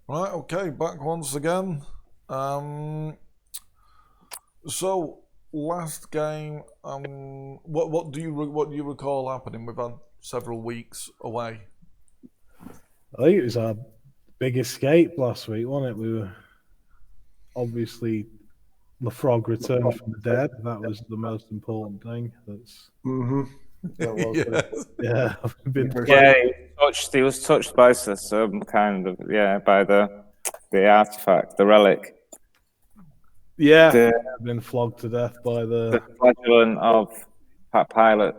Right, okay, back once again. So last game, what do you recall happening? We've had several weeks away. I think it was our big escape last week, wasn't it? We were obviously the frog returned from the dead. That was the most important thing. That's That was Yes. yeah. I've been Yeah, He was touched by some kind of by the artifact, the relic, I've been flogged to death by the flagellant of that pilot.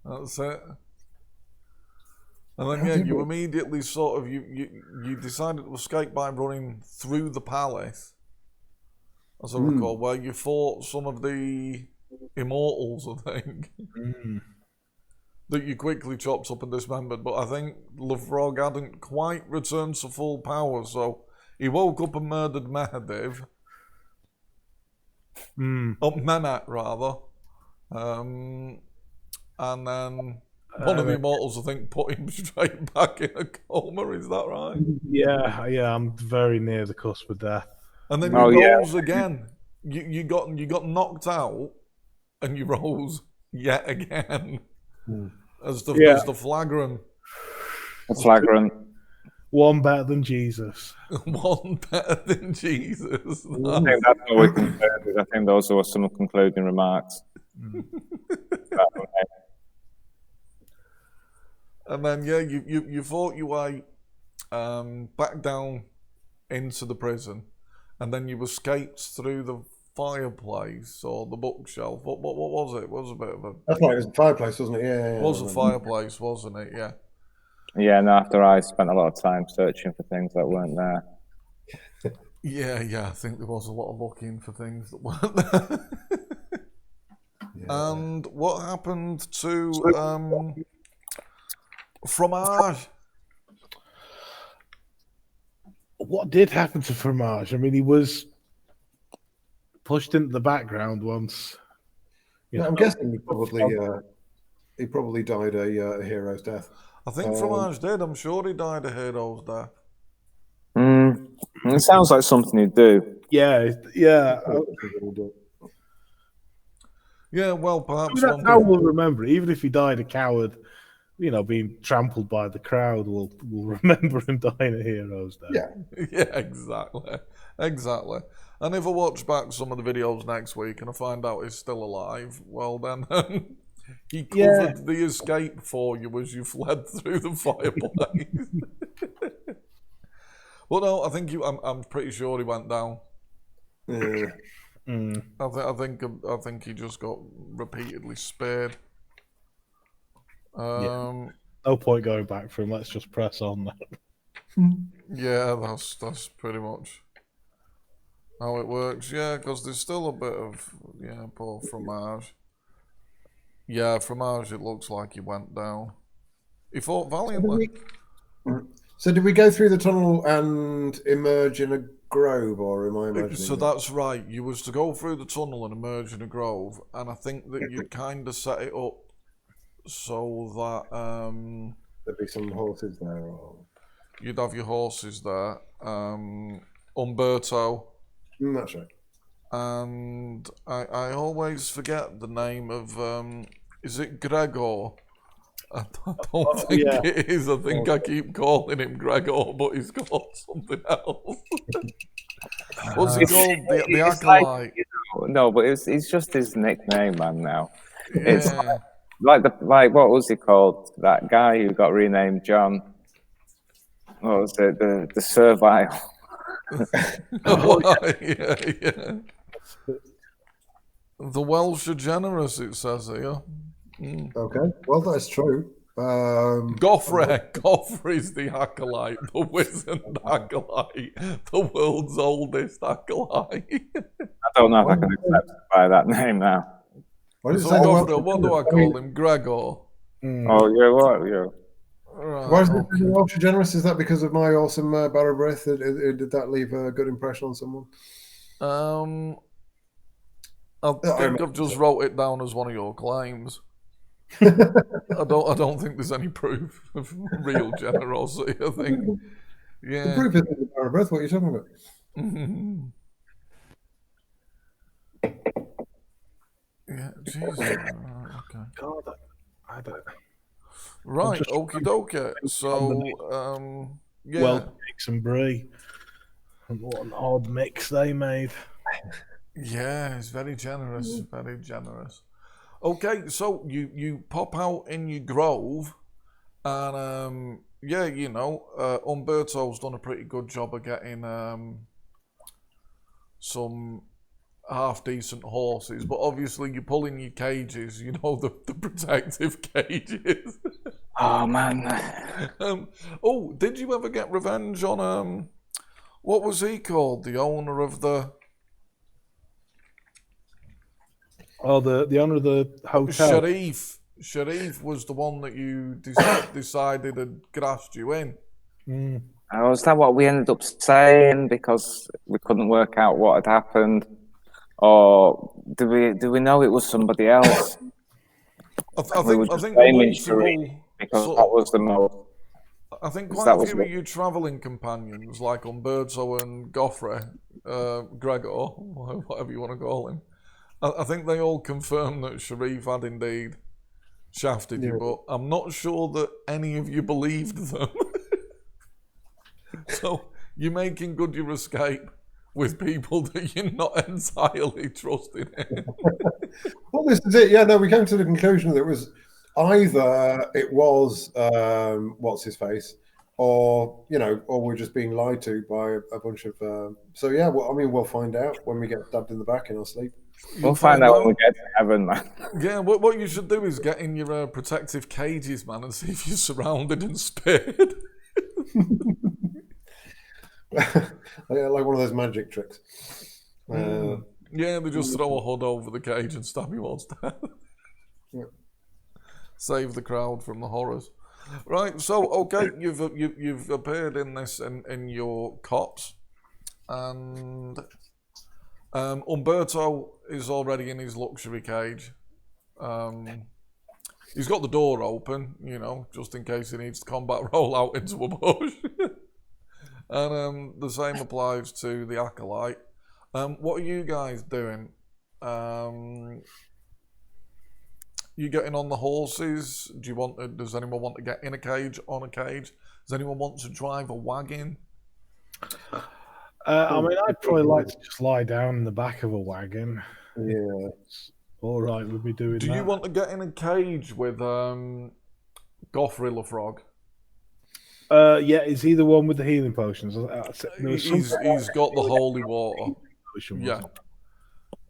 That's it. And then you immediately sort of you decided to escape by running through the palace, as I recall, where you fought some of the immortals, I think. That you quickly chopped up and dismembered, but I think Lefrog hadn't quite returned to full power, so he woke up and murdered Mehadev. Menat, rather. And then one of the immortals, I think, put him straight back in a coma, is that right? Yeah, I'm very near the cusp of death. And then you rose again. You got knocked out, and you rose yet again. As the flagrant. The flagrant. One better than Jesus. One better than Jesus. I think that's how we concluded. I think those were some concluding remarks. And then you fought your way back down into the prison, and then you escaped through the fireplace or the bookshelf. What was it? It was a bit of a. That's right. It was a fireplace, wasn't it? Yeah. It was a fireplace, wasn't it? Yeah. Yeah, and after I spent a lot of time searching for things that weren't there. Yeah. I think there was a lot of looking for things that weren't there. And what happened to Fromage? What did happen to Fromage? I mean, he was pushed into the background once. I'm guessing he probably died a hero's death. I think Fromage did. I'm sure he died a hero's death. It sounds like something he'd do. Yeah. Yeah, well, perhaps that's how we'll remember it. Even if he died a coward, being trampled by the crowd, we'll remember him dying a hero's death. Yeah, exactly. And if I watch back some of the videos next week and I find out he's still alive, well then he covered the escape for you as you fled through the fireplace. Well, no, I think I'm pretty sure he went down. I think he just got repeatedly spared. No point going back for him. Let's just press on that. Yeah, that's pretty much how it works. Yeah, because there's still a bit of poor Fromage. Yeah, Fromage, it looks like he went down. He fought valiantly. So did we go through the tunnel and emerge in a grove, or am I imagining? So that's right. You was to go through the tunnel and emerge in a grove, and I think that you'd kind of set it up so that there'd be some horses there, or you'd have your horses there. Umberto. That's right. And I always forget the name of is it Gregor? I don't think it is. I think I keep calling him Gregor, but he's called something else. What's he called? The Acolyte. No, but it's just his nickname, man. Now it's like what was he called? That guy who got renamed John. What was it? The Servile. Yeah. The Welsh are generous, it says here. Okay, well, that's true. Goffrey's the acolyte, the wizened acolyte, the world's oldest acolyte. I don't know if I can accept it by that name now. What do I call him? Gregor. Oh, yeah, what? Yeah. Right, why is it ultra generous? Is that because of my awesome barrow breath? Did that leave a good impression on someone? I think I've just wrote it down as one of your claims. I don't think there's any proof of real generosity. I think Yeah. The proof is in the Barrow Breath. What are you talking about? Yeah, jeez. Okay. God, I don't. Right, just okie dokie. So, yeah. Well, Cakes and Brie. And what an odd mix they made. Yeah, it's very generous, very generous. Okay, so you pop out in your grove, and yeah, you know, Umberto's done a pretty good job of getting some half decent horses, but obviously you're pulling your cages, you know, the protective cages. Oh man. Oh, did you ever get revenge on what was he called? The owner of the Oh, the owner of the hotel. Sharif. Sharif was the one that you decided had grassed you in. Mm. Was that what we ended up saying because we couldn't work out what had happened, or do we know it was somebody else? I We were think just blaming multiple Sharif because sort that of, was the most. I think that quite a was few what- of you travelling companions, like Umberto and Goffrey, Gregor, whatever you want to call him, I think they all confirmed that Sharif had indeed shafted you, but I'm not sure that any of you believed them. So you're making good your escape with people that you're not entirely trusting in. Well, this is it. Yeah, no, we came to the conclusion that it was either what's his face, or or we're just being lied to by a bunch of. So yeah, well, I mean, we'll find out when we get stabbed in the back in our sleep. We'll find out when we get to heaven, man. Yeah, what you should do is get in your protective cages, man, and see if you're surrounded and speared. Like one of those magic tricks. Yeah, they just throw a hood over the cage and stab you all to death. Yeah. Save the crowd from the horrors. Right, so okay, you've appeared in this in your cots, and Umberto is already in his luxury cage. He's got the door open, just in case he needs to combat roll out into a bush. And the same applies to the acolyte. What are you guys doing? You getting on the horses? Does anyone want to get in a cage, on a cage? Does anyone want to drive a wagon? I mean, I'd probably like to just lie down in the back of a wagon. Yeah. All right, we'll be doing Do that. you want to get in a cage with Goffrey Lafrog? Yeah, is he the one with the healing potions? He's got the holy water. Potion, Yeah. what-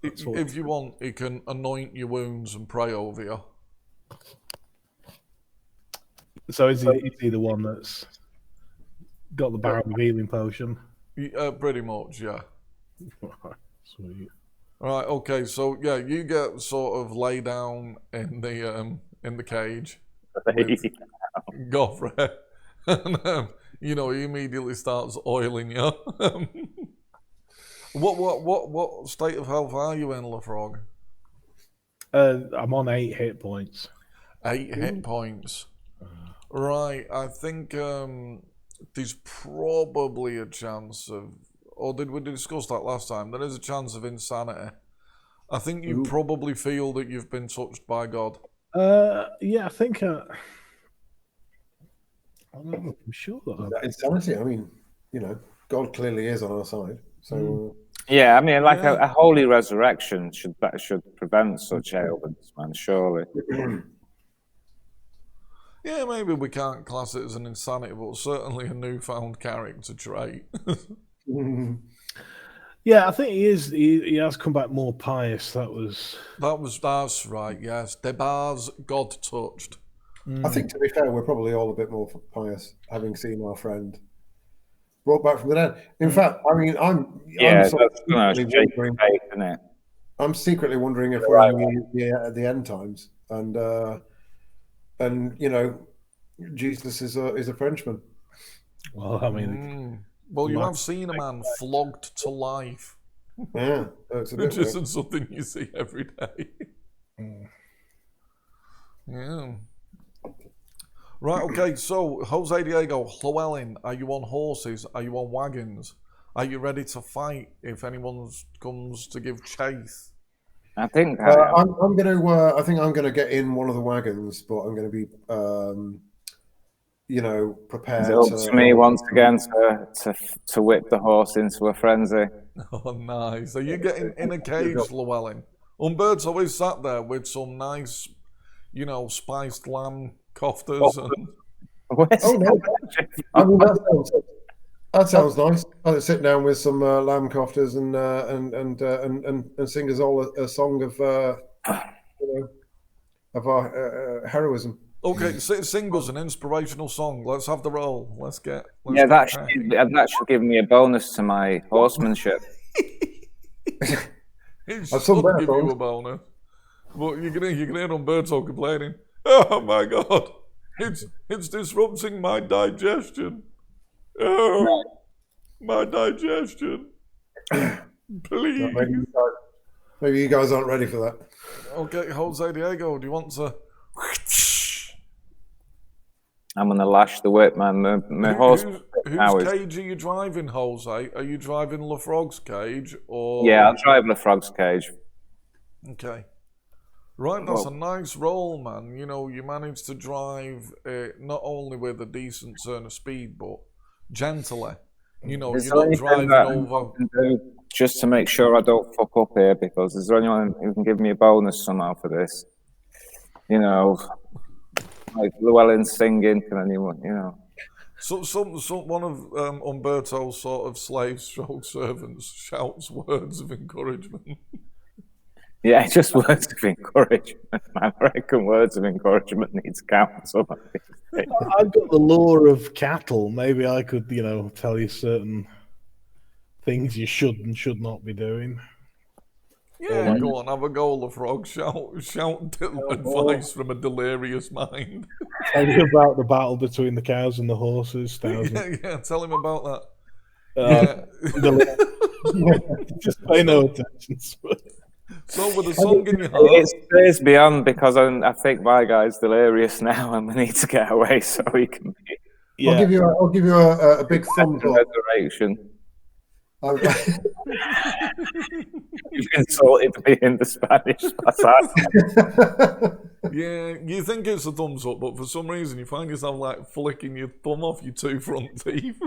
If you want, he can anoint your wounds and pray over you. So is he the one that's got the barrel of healing potion? Pretty much, yeah. Sweet. Right, okay, so yeah, you get sort of lay down in the cage with Goffrey, and he immediately starts oiling you. What state of health are you in, Lafrog? I'm on 8 hit points. 8 hit points. Right, I think there's probably a chance of, or did we discuss that last time? There is a chance of insanity. I think you probably feel that you've been touched by God. Yeah, I think. I don't know, I'm sure that. Insanity. I mean, God clearly is on our side. So Yeah, I mean, like Yeah. a holy resurrection should prevent such ailments, man. Surely. Yeah, maybe we can't class it as an insanity, but certainly a newfound character trait. Yeah, I think he is. He has come back more pious. That's right, yes. Debar's God touched. I think, to be fair, we're probably all a bit more pious, having seen our friend brought back from the dead. In fact, I mean, I'm sort of secretly wondering, faith, isn't it? I'm secretly wondering if we're at the end times, and Jesus is a Frenchman. Well, I mean, Well, you have seen a man flogged to life, Yeah, it's a bit which weird. isn't something you see every day. Yeah. Right, okay, so Jose Diego, Llewellyn, are you on horses? Are you on wagons? Are you ready to fight if anyone comes to give chase? I think I am. I'm going to. I think I'm going to get in one of the wagons, but I'm going to be, prepared. Is it up to me once again to whip the horse into a frenzy? Oh, nice. Are you getting in a cage, Llewellyn? Umberto is sat there with some nice, spiced lamb koftas and... Oh no! I mean that sounds nice. I'll sit down with some lamb koftas and sing us all a song of our heroism. Okay, sing us an inspirational song. Let's have the roll. That should give me a bonus to my horsemanship. It should give you a bonus. But you can hear Umberto complaining. Oh my God, it's disrupting my digestion. Oh, my digestion. Please. Maybe you guys aren't ready for that. Okay, Jose Diego, do you want to? I'm gonna lash the whip, man. My horse. Whose cage are you driving, Jose? Are you driving LaFrog's cage or? Yeah, I'll drive LaFrog's cage. Okay. Right, that's a nice roll, man. You managed to drive not only with a decent turn of speed, but gently. You're not driving over. Just to make sure I don't fuck up here, because is there anyone who can give me a bonus somehow for this? Like Llewellyn singing, can anyone, So one of Umberto's sort of servants shouts words of encouragement. Yeah, just words of encouragement. I reckon words of encouragement need to count. I've got the lore of cattle. Maybe I could, tell you certain things you should and should not be doing. Yeah, go on, have a go, LaFrog. Shout advice from a delirious mind. Tell you about the battle between the cows and the horses. Yeah, tell him about that. Just pay no attention. So with a song in your heart, it stays beyond, because I think my guy's delirious now, and we need to get away so he can be. Yeah. I'll give you a big thumbs up. Resurrection. You've insulted me in the Spanish. Yeah, you think it's a thumbs up, but for some reason you find yourself like flicking your thumb off your two front teeth.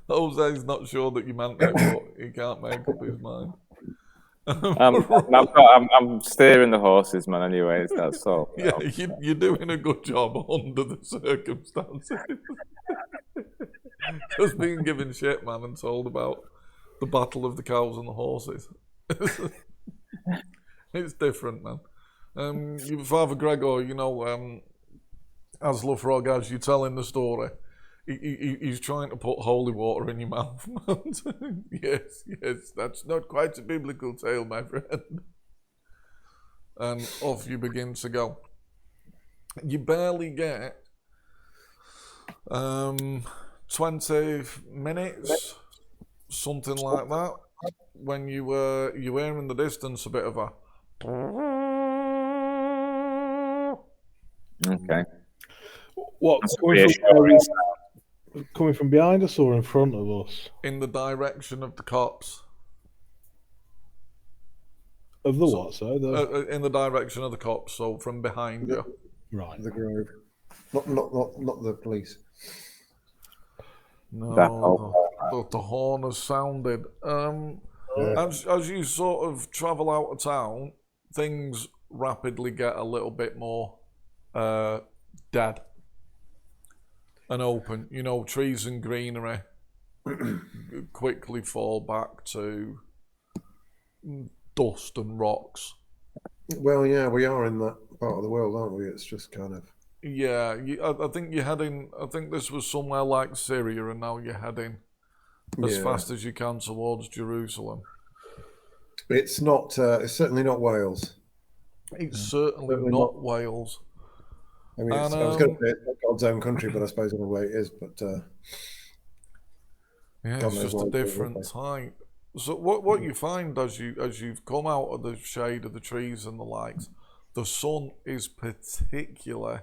Jose's not sure that you meant it, but he can't make up his mind. I'm steering the horses, man. Anyways, that's all. Yeah, you're doing a good job under the circumstances. Just being given shit, man, and told about the battle of the cows and the horses. It's different, man. Your Father Gregor, as LaFrog, as you tell in the story, he's trying to put holy water in your mouth. Yes, that's not quite a biblical tale, my friend. And off you begin to go. You barely get 20 minutes, something like that, when you hear in the distance a bit of a... Okay. What, coming from behind us or in front of us? In the direction of the cops. Of the what, sorry? In the direction of the cops, so from behind you. Right. The Grove. Not the police. No, the horn has sounded. As you sort of travel out of town, things rapidly get a little bit more dead and open. Trees and greenery quickly fall back to dust and rocks. Well, yeah, we are in that part of the world, aren't we? It's just kind of... Yeah, I think you're heading... I think this was somewhere like Syria, and now you're heading as fast as you can towards Jerusalem. It's not... it's certainly not Wales. It's certainly not Wales. I mean, I was going to say it's not God's own country, but I suppose in a way it is. But yeah, it's just a different type. So what you find as you've come out of the shade of the trees and the lights, The sun is particularly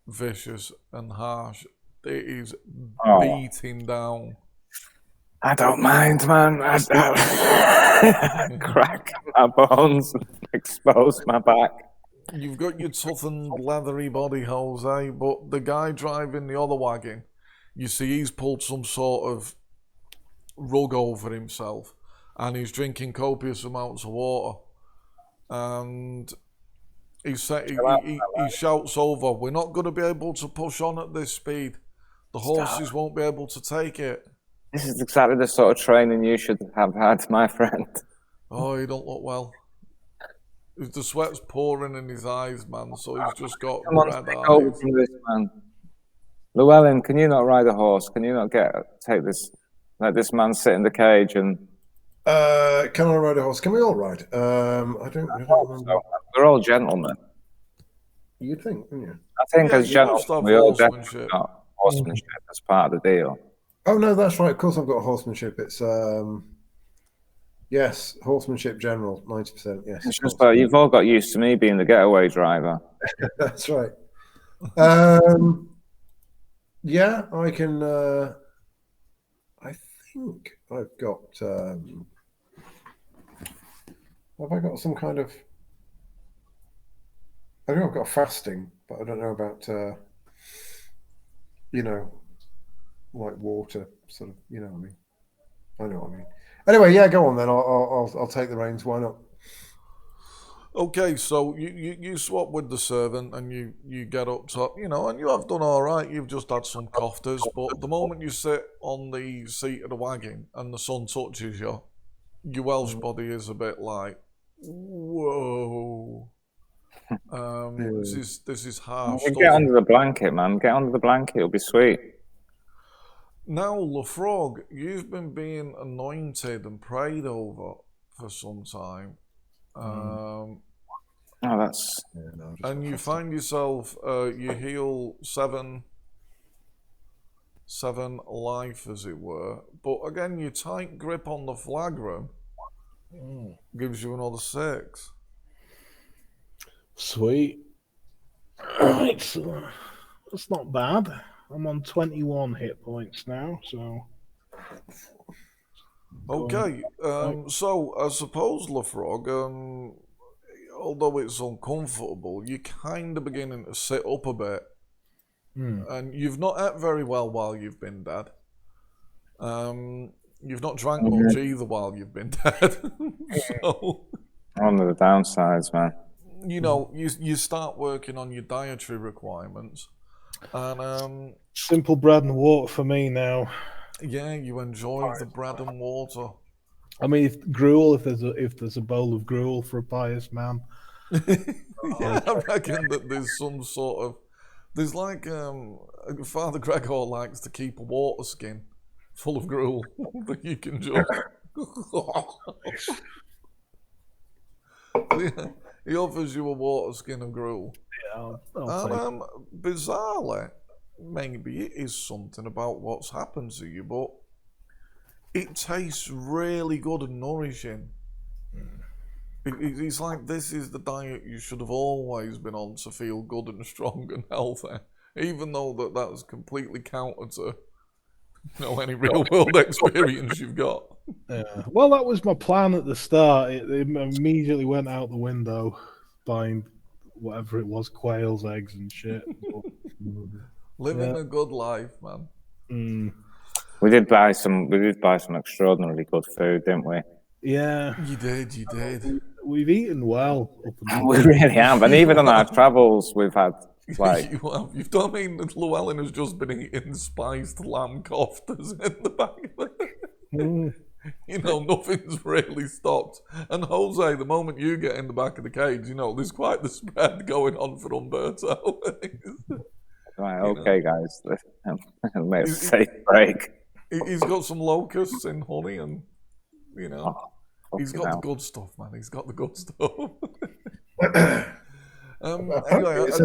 vicious and harsh. It is beating down. I don't mind, man. I crack my bones and expose my back. You've got your toughened, leathery body, Jose, but the guy driving the other wagon, you see he's pulled some sort of rug over himself and he's drinking copious amounts of water. And he shouts over, "We're not going to be able to push on at this speed. The horses won't be able to take it." This is exactly the sort of training you should have had, my friend. Oh, he don't look well. The sweat's pouring in his eyes, man, so he's just got red Take over eyes. from this man. Llewellyn, can you not ride a horse? Can you not let this man sit in the cage and... Can I ride a horse? Can we all ride? I don't remember. So, we're all gentlemen. You'd think, wouldn't you? I think Yeah, as you must gentlemen, have we all horsemanship. definitely got horsemanship as part of the deal. Oh no, that's right. Of course, I've got horsemanship. It's yes, horsemanship general, 90%. Yes, It's just like you've all got used to me being the getaway driver. that's right. Yeah, I can. I think I've got. Have I got some kind of? I know I've got fasting, but I don't know about. Like water, sort of. You know what I mean? I know what I mean. Anyway, yeah, go on then. I'll take the reins. Why not? Okay, so you swap with the servant and you get up top, and you have done all right. You've just had some cofters, but the moment you sit on the seat of the wagon and the sun touches you, your Welsh body is a bit like, whoa. This is harsh. Get under the blanket, man. Get under the blanket. It'll be sweet. Now, Lefrog, you've been being anointed and prayed over for some time. And you find yourself, you heal seven life, as it were. But again, your tight grip on the flagrum gives you another 6. Sweet. Right, so that's not bad. I'm on 21 hit points now, so. Okay, so I suppose, Lefrog, although it's uncomfortable, you're kind of beginning to sit up a bit. And you've not ate very well while you've been dead. You've not drank much either while you've been dead. So, one of the downsides, man. You start working on your dietary requirements. And simple bread and water for me now. Yeah, you enjoy the bread and water. I mean, if there's a bowl of gruel for a pious man. Yeah, I reckon that there's some sort of like Father Gregor likes to keep a water skin full of gruel that you can just. He offers you a water skin of gruel. Yeah, and bizarrely, maybe it is something about what's happened to you, but it tastes really good and nourishing. It's like this is the diet you should have always been on to feel good and strong and healthy, even though that's completely counter to any real world experience you've got. Yeah. Well, that was my plan at the start. It immediately went out the window, buying whatever it was, quail's eggs and shit. Living a good life, man. We did buy some extraordinarily good food, didn't we? Yeah. You did. We've eaten well. We really have. And even on our travels, we've had, like... You've done, I mean, Llewellyn has just been eating spiced lamb koftas in the back of it. Nothing's really stopped. And Jose, the moment you get in the back of the cage, there's quite the spread going on for Umberto. Right, okay, guys. Let's make a safe break. He's got some locusts and honey and, he's got the good stuff, man. He's got the good stuff. Anyway, as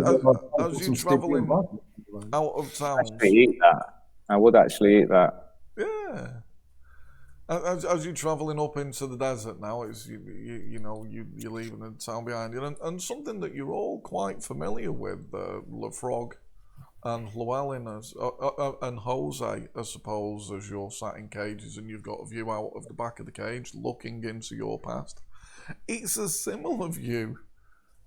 you're travelling out of town... I would actually eat that. Yeah. As you're travelling up into the desert now, it's you're leaving the town behind you, and something that you're all quite familiar with, Lefrog and Llewellyn and Jose, I suppose, as you're sat in cages and you've got a view out of the back of the cage looking into your past. It's a similar view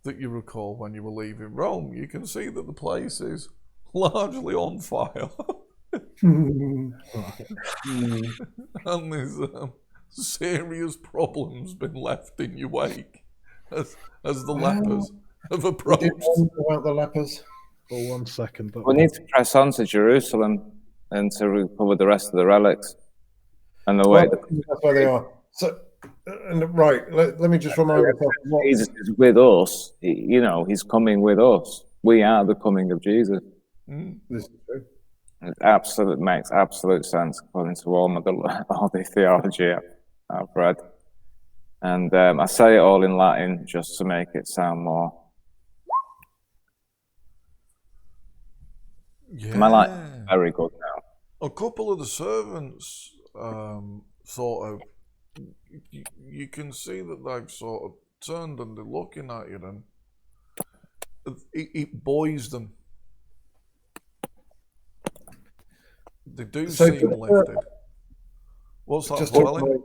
that you recall when you were leaving Rome. You can see that the place is largely on fire. And there's serious problems been left in your wake as the lepers have approached. About the lepers. For 1 second. We need to press on to Jerusalem and to recover the rest of the relics and the way. That's where they are. So, right. Let me just remind myself. Jesus is with us. He's coming with us. We are the coming of Jesus. This is true. It makes absolute sense according to all the theology I've read, and I say it all in Latin just to make it sound more. Yeah. My Latin is very good now. A couple of the servants sort of, you can see that they've sort of turned and they're looking at you, and it buoys them. They do seem lifted. What's that, Llewellyn?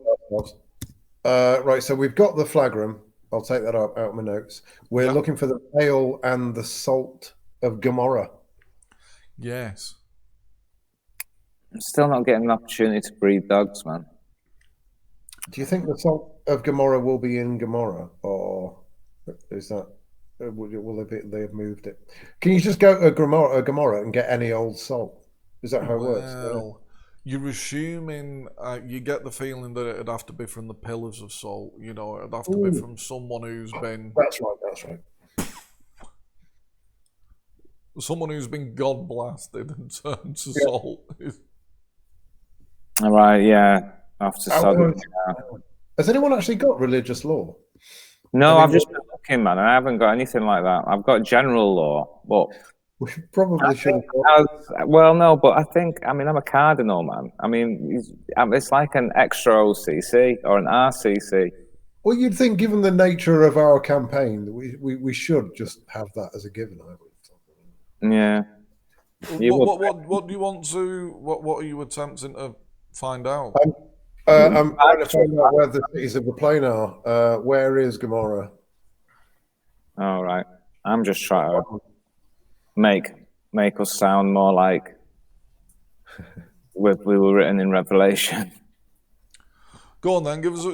Right, so we've got the flagrum. I'll take that out of my notes. We're looking for the ale and the salt of Gomorrah. Yes. I'm still not getting an opportunity to breed dogs, man. Do you think the salt of Gomorrah will be in Gomorrah, or is that will they have moved it? Can you just go to Gomorrah and get any old salt? Is that how it works? Well, you're assuming, you get the feeling that it'd have to be from the pillars of salt. It'd have to be from someone who's been. That's right. Someone who's been God blasted and turned to salt. All right, yeah. After Has anyone actually got religious law? No, I've just been looking, man. I haven't got anything like that. I've got general law, but we probably should. Well, no, but I think I'm a cardinal, man. It's like an extra OCC or an RCC. Well, you'd think, given the nature of our campaign, that we should just have that as a given. I would. Yeah. What do you want to? What are you attempting to find out? I'm trying to find out where the cities of the plain are. Where is Gomorrah? All right. I'm just trying to make us sound more like we were written in Revelation. Go on then. Give us.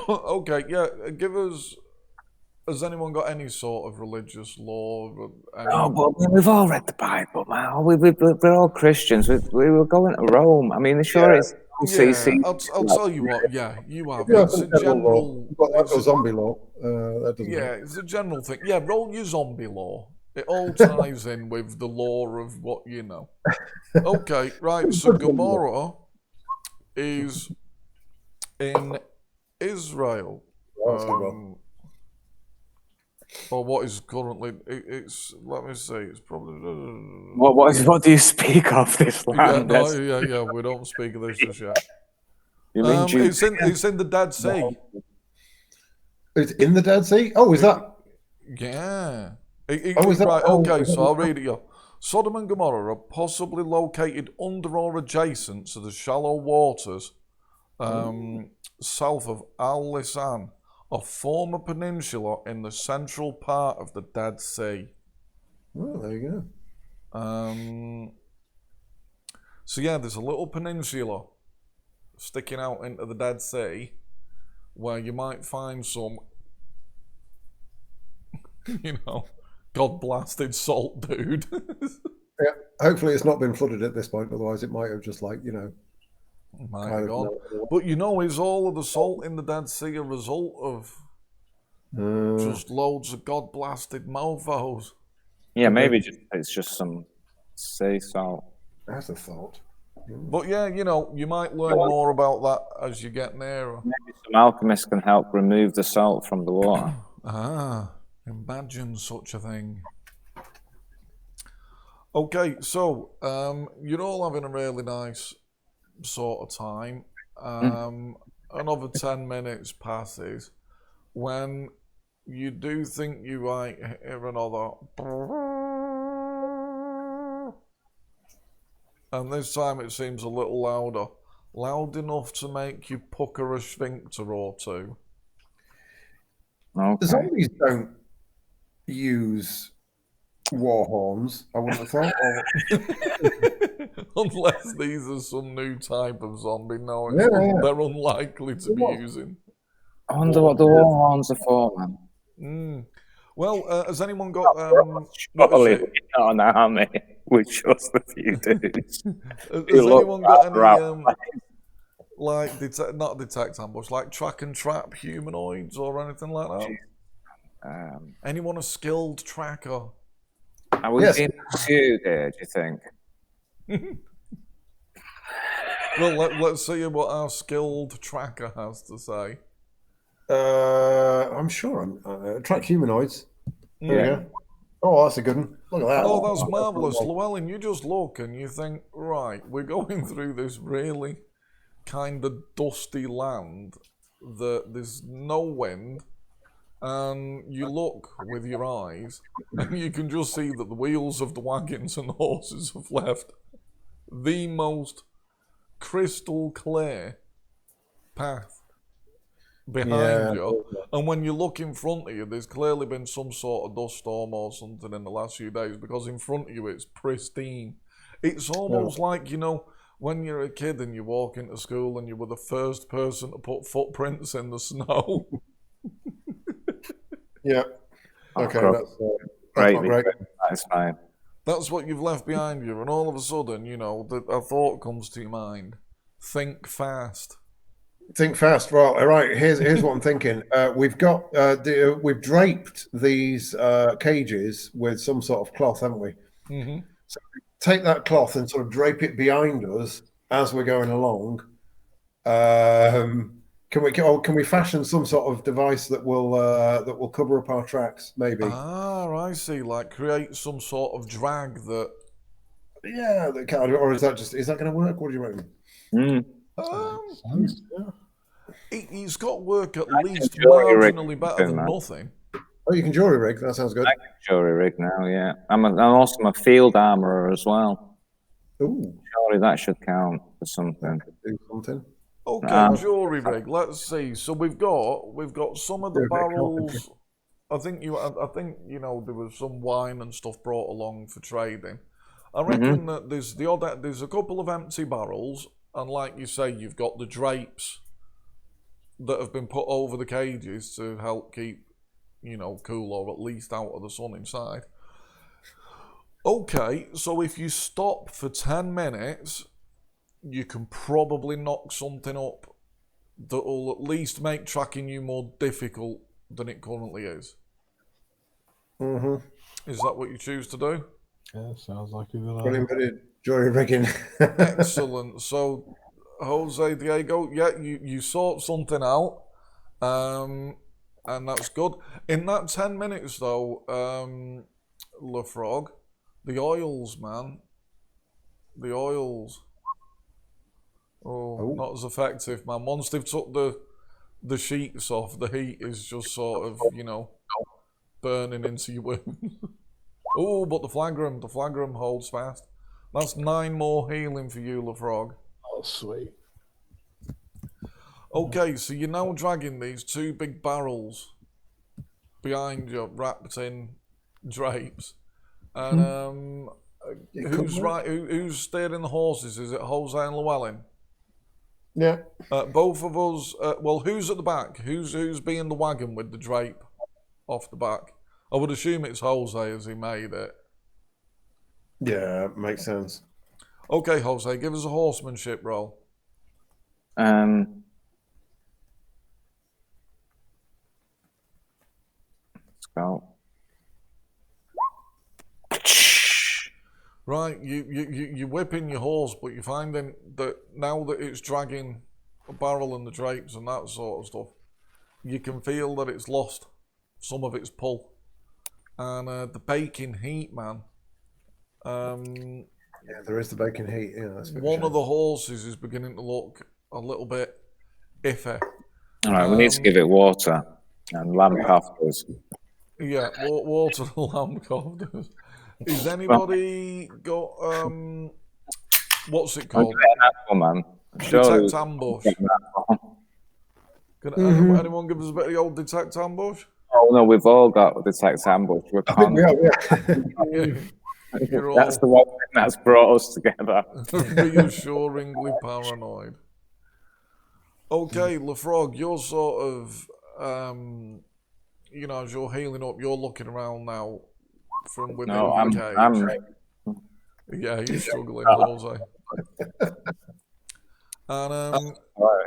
Okay. Yeah. Give us. Has anyone got any sort of religious law? No, but we've all read the Bible, man. We're all Christians. We were going to Rome. Sure, it's OCC. Yeah, I'll tell you what. Yeah, you have. It's a general. It's a zombie law. That doesn't. Yeah, it's a general thing. Yeah, roll your zombie law. It all ties in with the law of what you know. Okay, right. So Gomorrah is in Israel. Or what is currently? It's. Let me see. It's probably. What do you speak of this land? Yeah. We don't speak of this just yet. You mean it's in the Dead Sea. It's in the Dead Sea. Oh, is that? Yeah. Is that right? Okay, so I'll read it. Yeah. Sodom and Gomorrah are possibly located under or adjacent to the shallow waters south of Al-Lisan, a former peninsula in the central part of the Dead Sea. Oh, there you go. So yeah, there's a little peninsula sticking out into the Dead Sea where you might find some, God-blasted salt dude. Yeah, hopefully it's not been flooded at this point, otherwise it might have just might have gone. But is all of the salt in the Dead Sea a result of just loads of God-blasted mofos? Yeah, maybe it's just some sea salt. That's a thought. But yeah, you might learn more about that as you get nearer. Maybe some alchemists can help remove the salt from the water. Imagine such a thing. Okay, so you're all having a really nice sort of time. Another 10 minutes passes when you do think you might hear another. And this time it seems a little louder. Loud enough to make you pucker a sphincter or two. Okay. Zombies don't use war horns, I wouldn't have thought. Unless these are some new type of zombie. No, Yeah, yeah. they're unlikely to be using. I wonder what the war horns are for, man. Well, has anyone got what Surely is it? we're not an army with just a few dudes. Has You look anyone got any right. like not detect ambush, like track and trap humanoids or anything like that? Anyone a skilled tracker? Are we being pursued here, do you think? Well, let's see what our skilled tracker has to say. I'm sure I'm track humanoids. There we go. Oh, that's a good one. Look at that. Oh, that's marvellous. Llewellyn, you just look and you think, right, we're going through this really kind of dusty land that there's no wind, and you look with your eyes and you can just see that the wheels of the wagons and horses have left the most crystal clear path behind you, and when you look in front of you, there's clearly been some sort of dust storm or something in the last few days, because in front of you it's pristine. It's almost like, you know, when you're a kid and you walk into school and you were the first person to put footprints in the snow. Yeah. Okay, that's Great. not great. That's fine. That's what you've left behind you, and all of a sudden, you know, a thought comes to your mind. Think fast. Think fast. Well, all right. Here's what I'm thinking. We've got we've draped these cages with some sort of cloth, haven't we? Mm-hmm. So take that cloth and sort of drape it behind us as we're going along. Can we fashion some sort of device that will cover up our tracks? Maybe. I see. Like create some sort of drag that. Yeah, that kind of, or is that going to work? What do you reckon? It's got to work at least jury rig marginally better than nothing. Oh, you can jury rig. That sounds good. I can jury rig now, yeah. I'm also a field armorer as well. Ooh, surely that should count for something. Do something. Okay, jury rig. Let's see. So we've got some of the barrels. I think you know there was some wine and stuff brought along for trading. I reckon that there's a couple of empty barrels, and like you say, you've got the drapes that have been put over the cages to help keep, you know, cool, or at least out of the sun inside. Okay, so if you stop for 10 minutes, you can probably knock something up that will at least make tracking you more difficult than it currently is. Is that what you choose to do? Yeah, sounds like a good idea. Brilliant bit of jury rigging. Excellent. So, Jose, Diego, yeah, you sort something out, and that's good. In that 10 minutes, though, LaFrog, the oils, man, the oils. Oh, not as effective, man. Once they've took the sheets off, the heat is just sort of, you know, burning into your wound. Oh, but the flagrum holds fast. That's 9 more healing for you, LaFrog. Oh, sweet. Okay, so you're now dragging these 2 big barrels behind you, wrapped in drapes. And who's steering the horses? Is it Jose and Llewellyn? Yeah. Both of us. Well, who's at the back? Who's being the wagon with the drape off the back? I would assume it's Jose, as he made it. Yeah, makes sense. Okay, Jose, give us a horsemanship roll. Let's go. Right, you're whipping your horse, but you're finding that now that it's dragging a barrel and the drapes and that sort of stuff, you can feel that it's lost some of its pull. And the baking heat, man, Yeah, there is the bacon heat. Yeah, that's a bit One of a of the horses is beginning to look a little bit iffy. All right, we need to give it water and lamb cofters. Yeah, water and lamb cofters. Is anybody got what's it I'm called? getting that one, man. Detect ambush. Can Mhm. anyone give us a bit of the old detect ambush? Oh no, we've all got detect ambush. We're I think we are, You're That's the all one thing that's brought us together. reassuringly paranoid. Okay, Lefrog, you're sort of, as you're healing up, you're looking around now from within No, your I'm cage. Yeah, he's struggling, Jose. And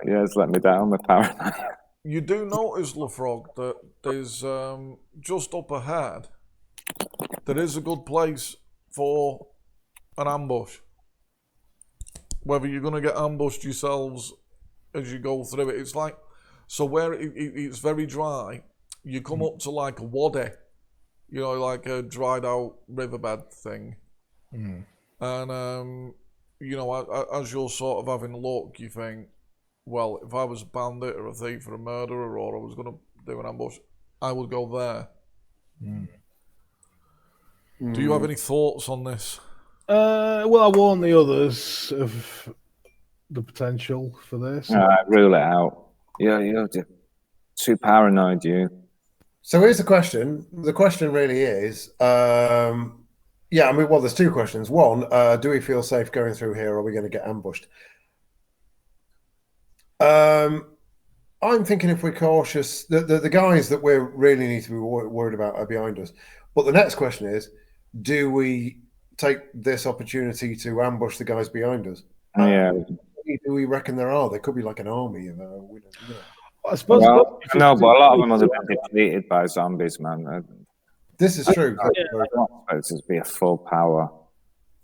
he has let me down with paranoia. you do notice, Lefrog, that there's just up ahead, there is a good place for an ambush. Whether you're going to get ambushed yourselves as you go through it, it's like, so where it's very dry, you come up to like a wadi, like a dried out riverbed thing. And, as you're sort of having a look, you think, well, if I was a bandit or a thief or a murderer or I was going to do an ambush, I would go there. Do you have any thoughts on this? Well, I warn the others of the potential for this. All right, rule it out. You're too paranoid, you. So here's the question. The question really is, yeah, I mean, well, there's two questions. One, do we feel safe going through here, or are we going to get ambushed? I'm thinking if we're cautious, the guys that we really need to be worried about are behind us. But the next question is, do we take this opportunity to ambush the guys behind us? Yeah. Do we reckon there are? There could be like an army of, I suppose. Well, no, but a lot of them have been depleted by zombies, man. This is true. I don't expect it to be a full power.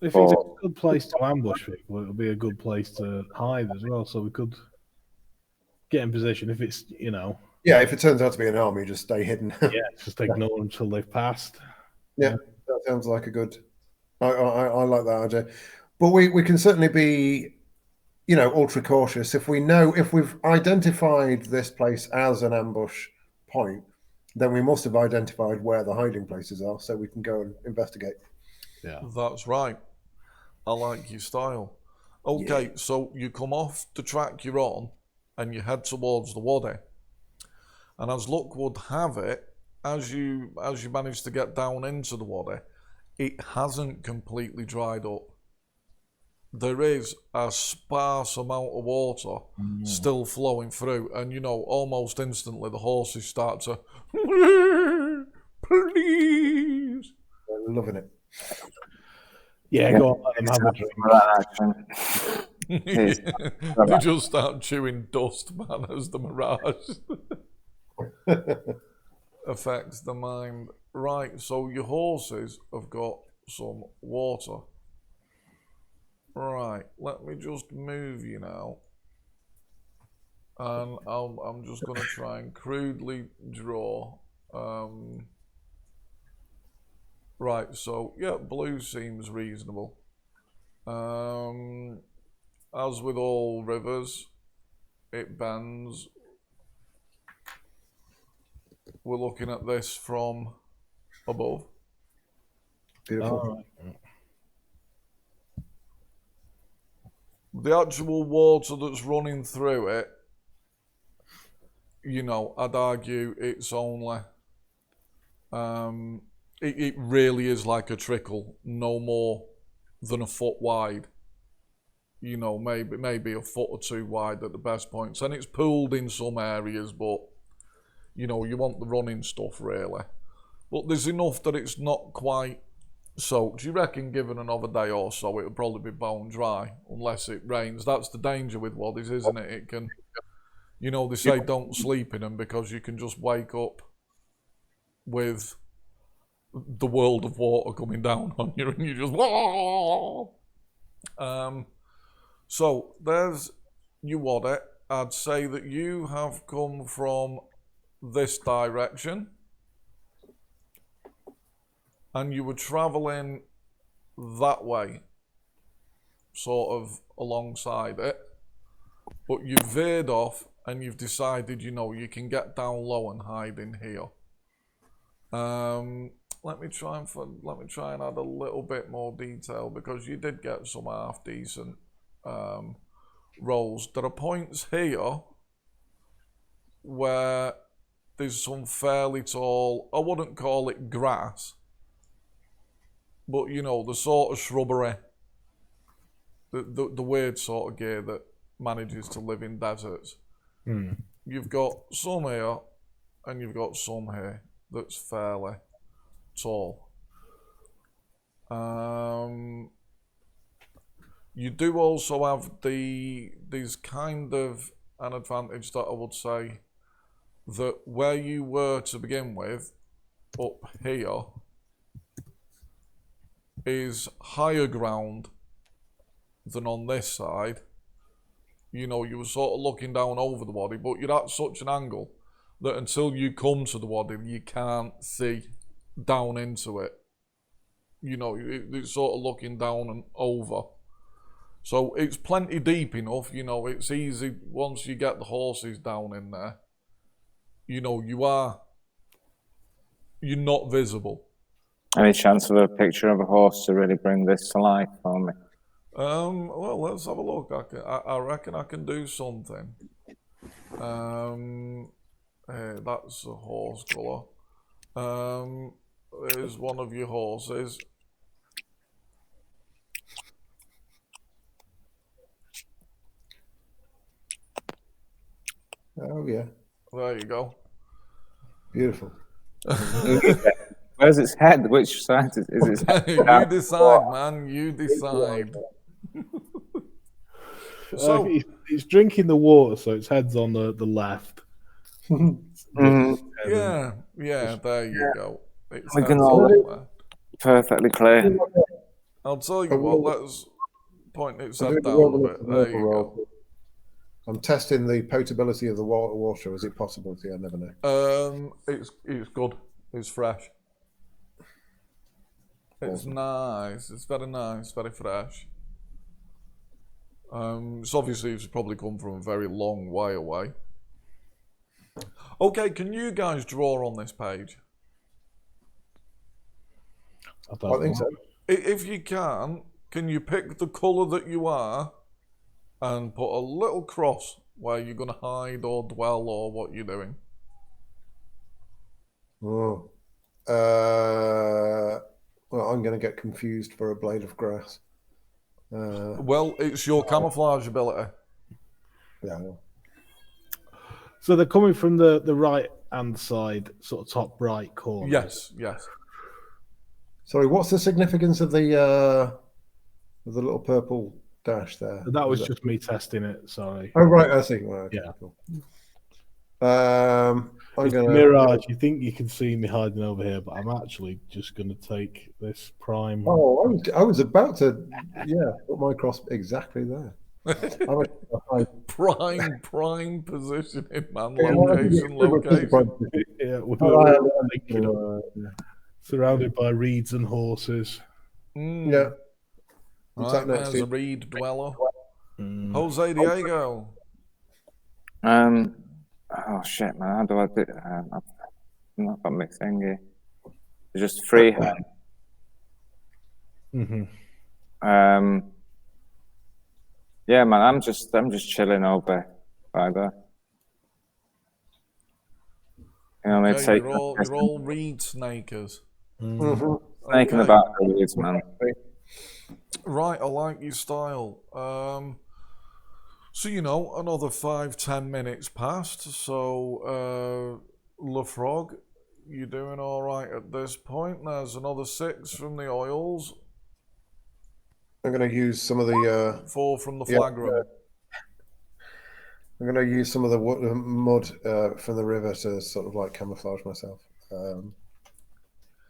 If it's a good place to ambush people, it'll be a good place to hide as well. So we could get in position if it's, Yeah, if it turns out to be an army, just stay hidden. yeah, just ignore them until they've passed. Yeah, that sounds like a good. I like that, RJ. But we can certainly be, ultra cautious. If we've identified this place as an ambush point, then we must have identified where the hiding places are, so we can go and investigate. Yeah, That's right. I like your style. Okay, so you come off the track you're on, and you head towards the wadi. And as luck would have it, as you manage to get down into the wadi, it hasn't completely dried up. There is a sparse amount of water still flowing through, and almost instantly the horses start to please. I'm loving it. yeah. Go on, let them have a drink. They just start chewing dust, man, as the mirage affects the mind. Right, so your horses have got some water. Right, let me just move you now. And I'm just going to try and crudely draw. Right, so, yeah, blue seems reasonable. As with all rivers, it bends. We're looking at this from above. Beautiful. All right. The actual water that's running through it, I'd argue it's only, it really is like a trickle, no more than a foot wide. Maybe a foot or two wide at the best points. And it's pooled in some areas, but, you want the running stuff really. But there's enough that it's not quite soaked. You reckon given another day or so, it'll probably be bone dry, unless it rains. That's the danger with waddies, isn't it? It can, they say don't sleep in them because you can just wake up with the world of water coming down on you and you just, whoa! So there's your waddy. I'd say that you have come from this direction and you were travelling that way, sort of alongside it, but you've veered off and you've decided, you know, you can get down low and hide in here. Let me try and add a little bit more detail, because you did get some half decent rolls. There are points here where there's some fairly tall, I wouldn't call it grass, but you know, the sort of shrubbery, the weird sort of gear that manages to live in deserts. You've got some here and you've got some here that's fairly tall. You do also have there's kind of an advantage that I would say, that where you were to begin with, up here, is higher ground than on this side. You know, you were sort of looking down over the wadi, but you're at such an angle that until you come to the wadi, you can't see down into it. You know, it's sort of looking down and over. So it's plenty deep enough, you know, it's easy once you get the horses down in there. You know, you're not visible. Any chance of a picture of a horse to really bring this to life for me? Well, let's have a look. I reckon I can do something. That's a horse colour. There's one of your horses. Oh yeah, There you go. beautiful. Where's its head? Which side is its head? You decide, man. You decide. So it's drinking the water, so its head's on the left. yeah, there you go. It's We can heads all- on there. Perfectly clear. I'll tell you what. Let's point its I'm head doing down a the bit. There you go. I'm testing the potability of the water. Is it possibility? I never know. It's good. It's fresh. It's Awesome. nice. It's very nice. Very fresh. So obviously it's probably come from a very long way away. Okay, can you guys draw on this page? I think so. If you can you pick the colour that you are and put a little cross where you're going to hide or dwell or what you're doing? Oh. Well, I'm going to get confused for a blade of grass. Well, it's your camouflage ability. Yeah. So they're coming from the right hand side, sort of top right corner. Yes. Sorry, what's the significance of the little purple dash there? That was just me testing it. Sorry. Oh right, I see. Right, okay, Yeah. cool. I'm It's gonna Mirage. You think you can see me hiding over here, but I'm actually just going to take this prime. Oh, I was about to, put my cross exactly there. Prime positioning, man. Yeah, Location. Yeah, Yeah. surrounded by reeds and horses. Yeah. What's Right, that next there's to a reed dweller. Mm. Jose Diego. Oh shit, man! How do I do? I've not got my thingy. It's just freehand. Mm-hmm. Yeah, man. I'm just chilling over by there. You know, Okay, it's like you're all reed snakers. snaking Okay. about the weeds, man. Right, I like your style. So, you know, another 5-10 minutes passed. So, LaFrog, you're doing all right at this point. There's another 6 from the oils, I'm going to use some of the 4 from the Yeah, flagram. I'm going to use some of the mud from the river to sort of like camouflage myself.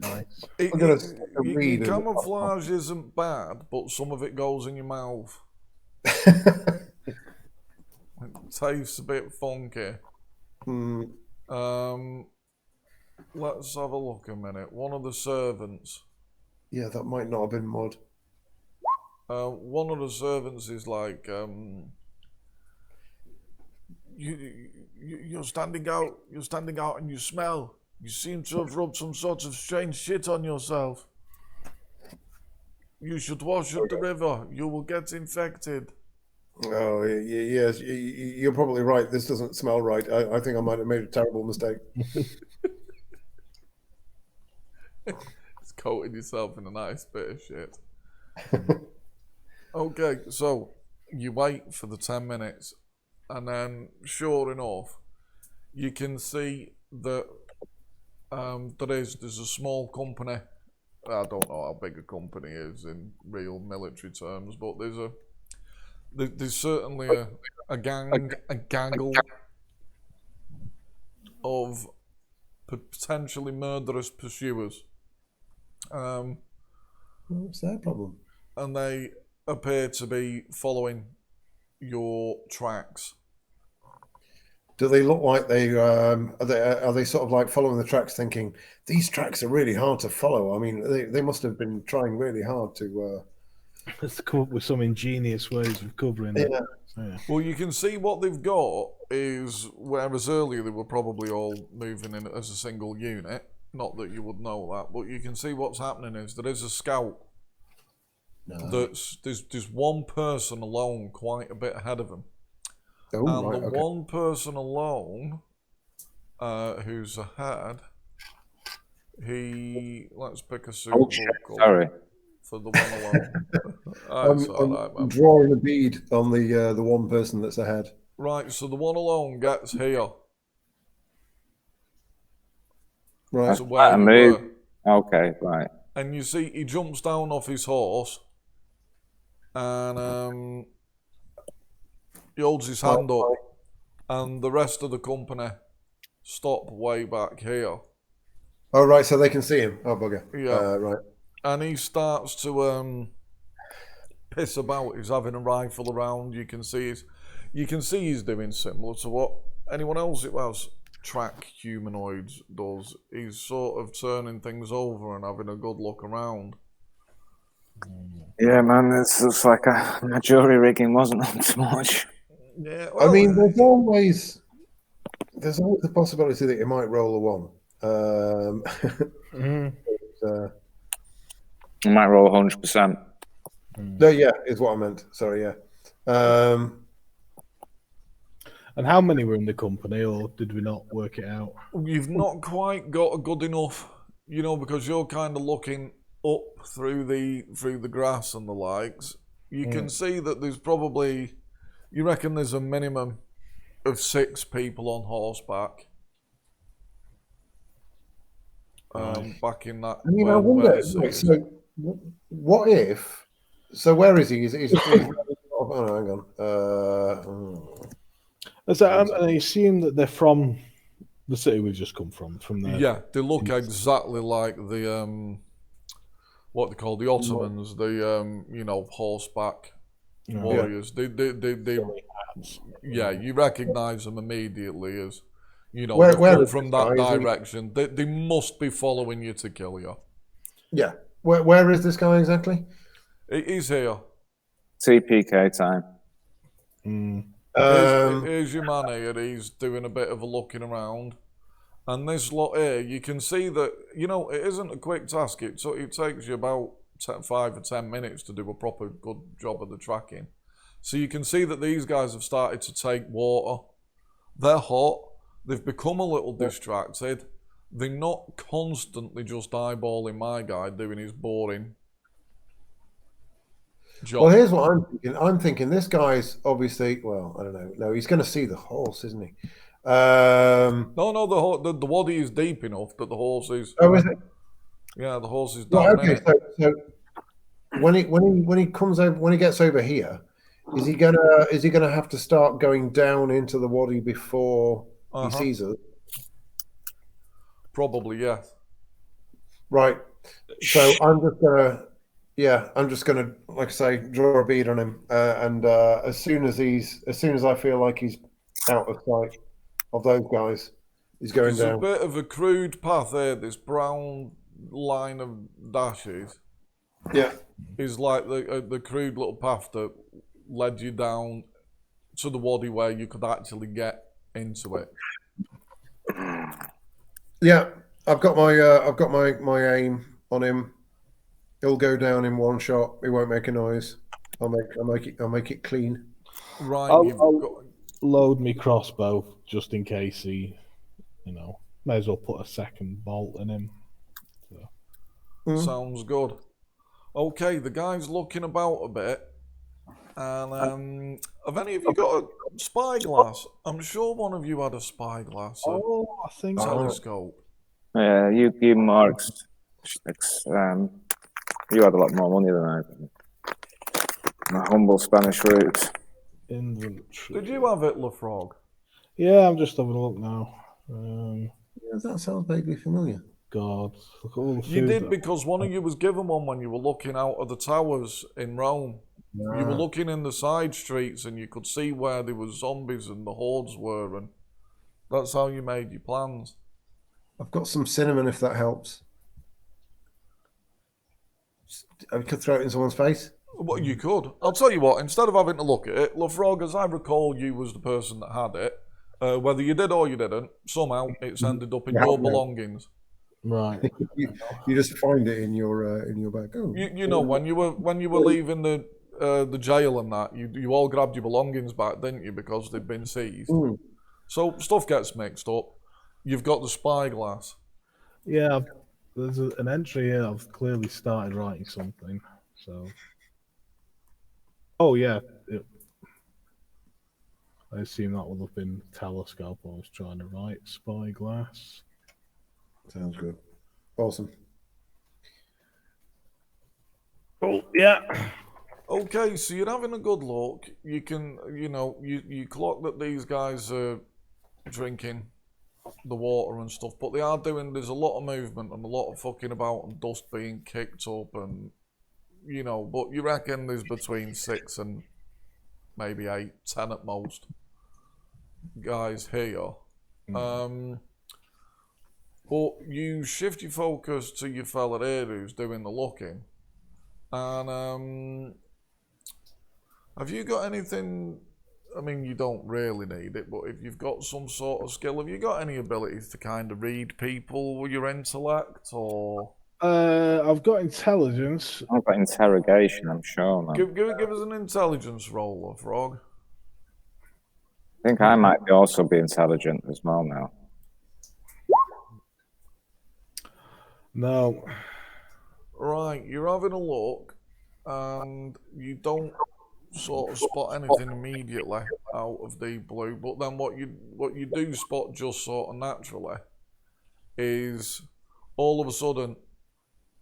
Nice. I'm gonna Your read and- camouflage isn't bad, but some of it goes in your mouth. It tastes a bit funky. Let's have a look a minute. One of the servants. Yeah, that might not have been mud. one of the servants is like, you're standing out. You're standing out, and you smell. You seem to have rubbed some sort of strange shit on yourself. You should wash at the river. You will get infected. Oh, yes, you're probably right. This doesn't smell right. I think I might have made a terrible mistake. It's coating yourself in a nice bit of shit. Okay, so you wait for the 10 minutes, and then, sure enough, you can see that there's a small company. I don't know how big a company is in real military terms, but there's certainly a gaggle of potentially murderous pursuers. What's their problem? And they appear to be following your tracks. Do they look like are they sort of like following the tracks, thinking these tracks are really hard to follow? I mean, they must have been trying really hard to. Let's come up with some ingenious ways of covering it. Yeah. Well, you can see what they've got is, whereas earlier they were probably all moving in as a single unit. Not that you would know that, but you can see what's happening is there is a scout. There's one person alone quite a bit ahead of them. Oh, And right, the okay. one person alone who's ahead, let's pick a suitable colour Sorry. for the one alone. That's all right, I'm man. drawing a bead on the one person that's ahead. Right, so the one alone gets here. Right. So where And you me. were. Okay, right. And you see he jumps down off his horse and he holds his hand up, and the rest of the company stop way back here. Oh, right. So they can see him. Oh, bugger. Yeah. Right. And he starts to piss about. He's having a rifle around. You can see he's doing similar to what anyone else who has track humanoids does. He's sort of turning things over and having a good look around. Yeah, man, this looks like my jury rigging wasn't up to much. Yeah, I mean, there's always the possibility that you might roll a one. I might roll 100%. No, yeah, is what I meant. Sorry, yeah. And how many were in the company, or did we not work it out? You've not quite got a good enough, because you're kind of looking up through the grass and the likes. You can see that there's probably, you reckon there's a minimum of 6 people on horseback. Back in that. I mean, I wonder. Right, so, what if? So, where is he? He's oh, hang on. I assume that they're from the city we've just come from there. Yeah, they look exactly like the what they call the Ottomans, the horseback warriors. They yeah, you recognise them immediately as Where they come is from this that guy? direction. They must be following you to kill you. Yeah. Where is this guy exactly? He's here. TPK time. Here's your man here. He's doing a bit of a looking around. And this lot here, you can see that, it isn't a quick task. It takes you about 5 or 10 minutes to do a proper good job of the tracking. So you can see that these guys have started to take water. They're hot. They've become a little distracted. They're not constantly just eyeballing my guy doing his boring job. Well, here's what I'm thinking. I'm thinking this guy's obviously, well, I don't know. No, he's going to see the horse, isn't he? No, the wadi is deep enough that the horse is. Oh, is it? Yeah, the horse is down. Well, okay, so when he comes over, when he gets over here, is he gonna have to start going down into the wadi before he sees us? Probably, yeah. Right. So I'm just gonna, like I say, draw a bead on him, and as soon as I feel like he's out of sight of those guys, he's going There's down. a bit of a crude path there. This brown line of dashes. Yeah. is like the crude little path that led you down to the waddy where you could actually get into it. Yeah. I've got my aim on him. He'll go down in one shot. He won't make a noise. I'll make it clean. Right, I'll load me crossbow just in case he, may as well put a second bolt in him. So. Sounds good. Okay, the guy's looking about a bit. And have any of you got a spyglass? I'm sure one of you had a spyglass, a I think telescope. Yeah, you more. You had a lot more money than I did. My humble Spanish roots. Inventory. Did you have it, LaFrog? Yeah, I'm just having a look now. Does that sound vaguely familiar? God, look at all the food. You did, because one of you was given one when you were looking out of the towers in Rome. You were looking in the side streets and you could see where there was zombies and the hordes were, and that's how you made your plans. I've got some cinnamon if that helps. I could throw it in someone's face. Well, you could. I'll tell you what, instead of having to look at it, LaFrog, as I recall, you was the person that had it. Whether you did or you didn't, somehow it's ended up in your belongings. Right. you just find it in your bag. Oh. You know, when you were leaving the jail and that, you all grabbed your belongings back, didn't you, because they'd been seized. So stuff gets mixed up. You've got the spyglass. Yeah, there's an entry here. I've clearly started writing something. So. Oh yeah. I assume that would have been telescope I was trying to write. Spyglass. Sounds good. Awesome. Oh yeah. Okay, so you're having a good look. You can, you clock that these guys are drinking the water and stuff, but there's a lot of movement and a lot of fucking about and dust being kicked up and, but you reckon there's between 6 and maybe 8, 10 at most guys here. But you shift your focus to your fella here who's doing the looking. And have you got anything? I mean, you don't really need it, but if you've got some sort of skill, have you got any abilities to kind of read people with your intellect, or? I've got intelligence. I've got interrogation, I'm sure, man. Give us an intelligence roll, Frog. I think I might also be intelligent as well now. No. Right, you're having a look, and you don't sort of spot anything immediately out of the blue. But then what you do spot just sort of naturally is all of a sudden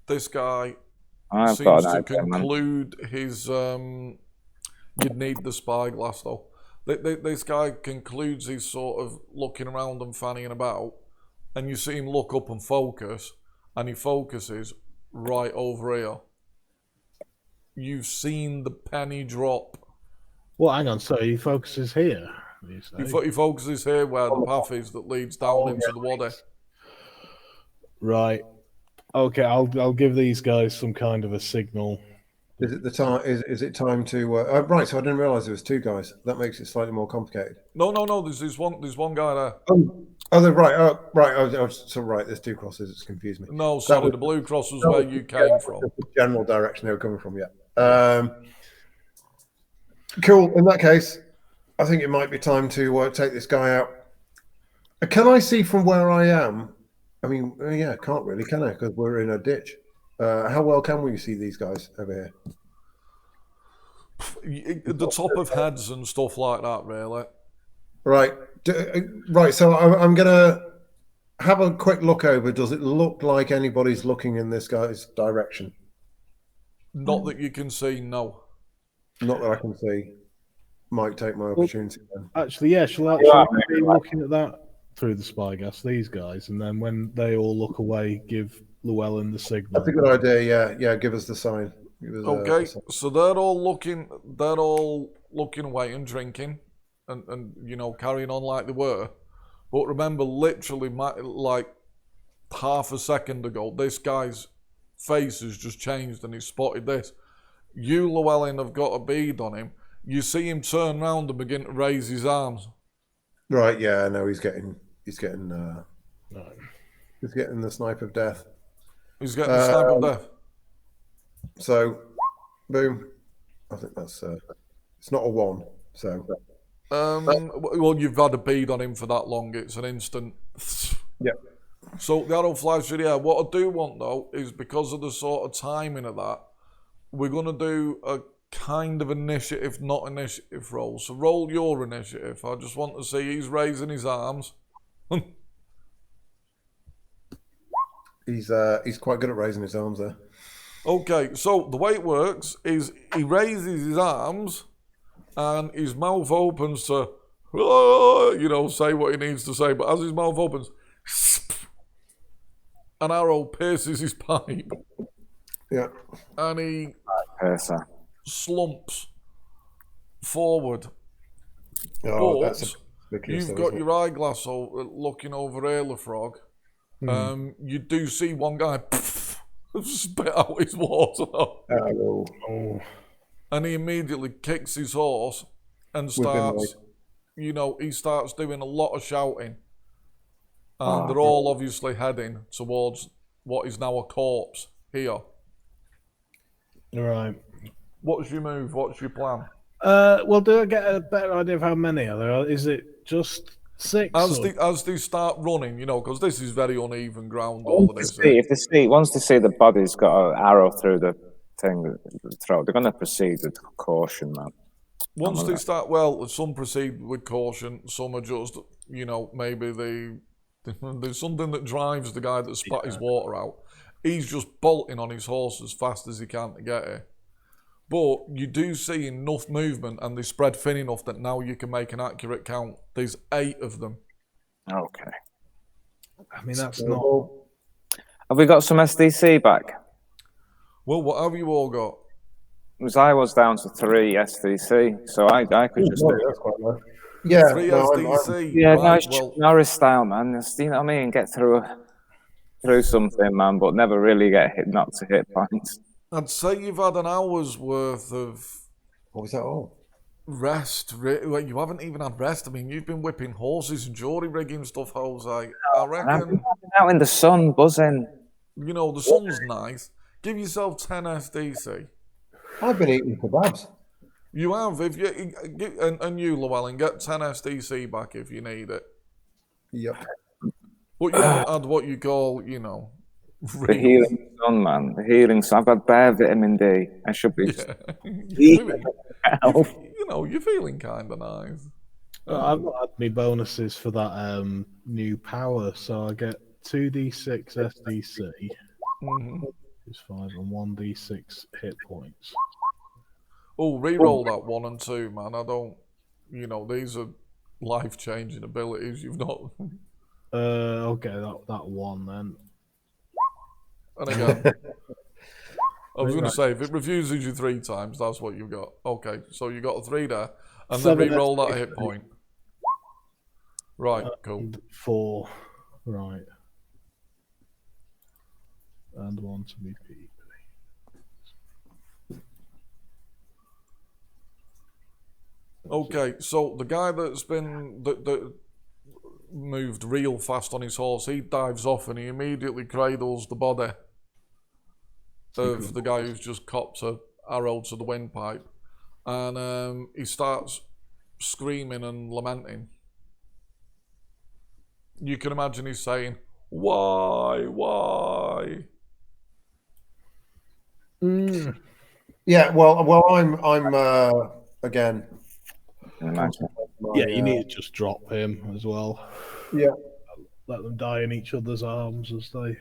this guy seems to conclude his. You'd need the spyglass though. This guy concludes his sort of looking around and fanning about, and you see him look up and focus, and he focuses right over here. You've seen the penny drop. Well, hang on. So he focuses here. He focuses here where the path is that leads down into the water. Right. Okay. I'll give these guys some kind of a signal. Is it the time? Is it time to? Right. So I didn't realize there was 2 guys. That makes it slightly more complicated. No. There's one guy there. Right. Oh, right. Right. There's 2 crosses. It's confused me. No, sorry. The blue cross was where you came from. The general direction they were coming from. Yeah. Cool. In that case, I think it might be time to take this guy out. Can I see from where I am? I mean, yeah, can't really, can I? Because we're in a ditch. How well can we see these guys over here? The top of heads and stuff like that, really. Right. Right. So I'm going to have a quick look over. Does it look like anybody's looking in this guy's direction? Not that you can see, no. Not that I can see. Might take my opportunity then. Actually, yeah. Shall I be looking at that through the spyglass, these guys, and then when they all look away, give Llewellyn the signal? That's a good idea. Yeah. Give us the sign. Okay. So they're all looking away and drinking, and carrying on like they were. But remember, literally, like half a second ago, this guy's face has just changed and he's spotted this. You, Llewellyn, have got a bead on him. You see him turn round and begin to raise his arms. Right, yeah, no, he's getting No. the snipe of death. He's getting the snipe of death. So, boom. I think that's it's not a 1. So, Well, you've had a bead on him for that long. It's an instant. yeah. So the arrow flies through the air. What I do want, though, is because of the sort of timing of that, we're going to do a kind of initiative, not initiative roll. So roll your initiative. I just want to see he's raising his arms. He's quite good at raising his arms there. Okay, so the way it works is he raises his arms and his mouth opens to, say what he needs to say. But as his mouth opens, an arrow pierces his pipe. Yeah. And he Piercer. slumps forward. Oh, But that's ridiculous. you've got your eyeglass looking over Aelafrog. You do see one guy spit out his water. Oh. And he immediately kicks his horse and starts, he starts doing a lot of shouting. And they're all obviously heading towards what is now a corpse here. Right. What's your move? What's your plan? Well, do I get a better idea of how many are there? Is it just 6? As they start running, because this is very uneven ground, all of this. Once they see the body's got an arrow through the thing, the throat, they're going to proceed with caution, man. Once they start, some proceed with caution, some are just, maybe there's something that drives the guy that spat his water out. He's just bolting on his horse as fast as he can to get here. But you do see enough movement and they spread thin enough that now you can make an accurate count. There's 8 of them. Okay. I mean, that's not... Have we got some SDC back? Well, what have you all got? Because I was down to 3 SDC, so I could just do that's quite low. Yeah. 3 no, SDC. Yeah, right, nice Norris style, man. Just, you know what I mean? Get through something, man, but never really get knocked to hit points. I'd say you've had an hour's worth of What was that all? rest. You haven't even had rest. I mean, you've been whipping horses and jury rigging stuff, Jose. I And reckon, I've been out in the sun, buzzing. the sun's nice. Give yourself 10 SDC. I've been eating kebabs. You have, if you and you, Llewellyn, get 10 SDC back if you need it. Yep. But you haven't had what you call, The real. healing sun, man. The healing sun. I've had bare vitamin D. I should be. You're feeling kind of nice. I've not had any bonuses for that new power, so I get 2d6 SDC, is 5, and 1d6 hit points. Oh, re-roll that 1 and 2, man. I don't, these are life-changing abilities. You've not. Okay, that 1 then. And again, I was going to say, if it refuses you 3 times, that's what you've got. Okay, so you got a 3 there, and then re-roll that hit point. Right, cool. 4, right. And 1 to be PP. Okay, so the guy that's been that moved real fast on his horse, he dives off and he immediately cradles the body of the guy who's just copped a arrow to the windpipe, and he starts screaming and lamenting. You can imagine he's saying, "Why? Yeah. Well, I'm again. Yeah, you need to just drop him as well. Yeah. Let them die in each other's arms as they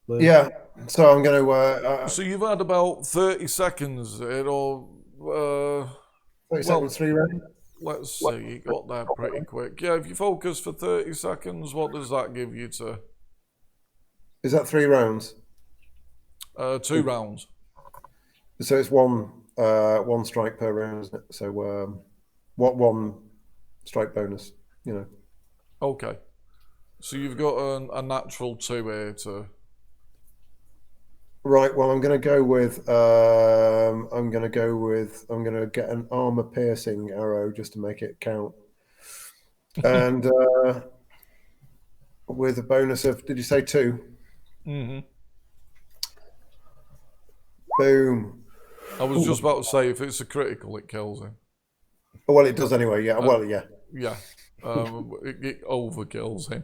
live. Yeah. So I'm going to. So you've had about 30 seconds. 30 seconds, 3 rounds. Let's see, you got there pretty quick. Yeah, if you focus for 30 seconds, what does that give you to? Is that 3 rounds? 2 rounds. So it's one strike per round, isn't it? So what 1 strike bonus? Okay. So you've got a natural 2 here to Right. Well, I'm going to go with. I'm going to get an armor piercing arrow just to make it count, and with a bonus of. Did you say 2? Mm-hmm. Boom. I was just about to say, if it's a critical, it kills him. Oh, well, it does anyway. Yeah. Well, yeah. Yeah. It overkills him.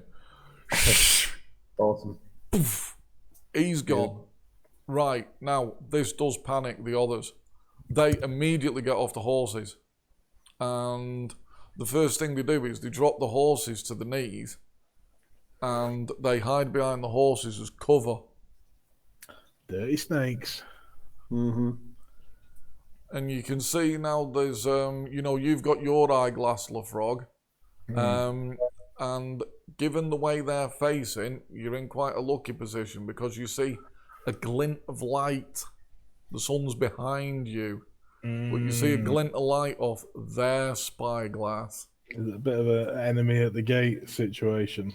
Awesome. He's gone. Right, now, this does panic the others. They immediately get off the horses. And the first thing they do is they drop the horses to the knees. And they hide behind the horses as cover. Dirty snakes. Mm-hmm. And you can see now there's, you've got your eyeglass, LaFrog. And given the way they're facing, you're in quite a lucky position because you see a glint of light. The sun's behind you, but you see a glint of light off their spyglass. Is it a bit of an enemy at the gate situation?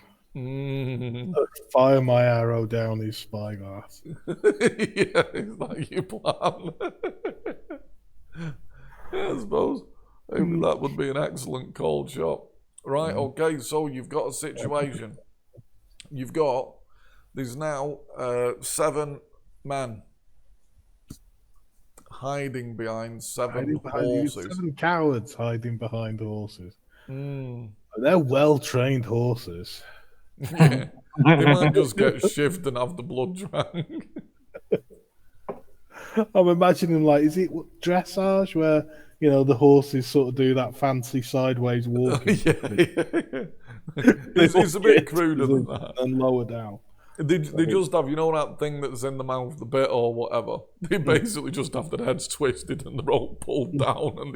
Fire my arrow down his spyglass. Yeah, is that your plan? Yeah, I suppose maybe that would be an excellent cold shot. Right, okay, so you've got a situation. There's now 7 men hiding behind 7 horses. 7 cowards hiding behind horses. Mm. They're well-trained horses. Yeah, they might just get shifted and have the blood drank. I'm imagining, like, is it dressage where, the horses sort of do that fancy sideways walking? Yeah. It's a bit cruder than that. And lower down. They just have, that thing that's in the mouth, the bit or whatever. They basically just have their heads twisted and the rope pulled down, and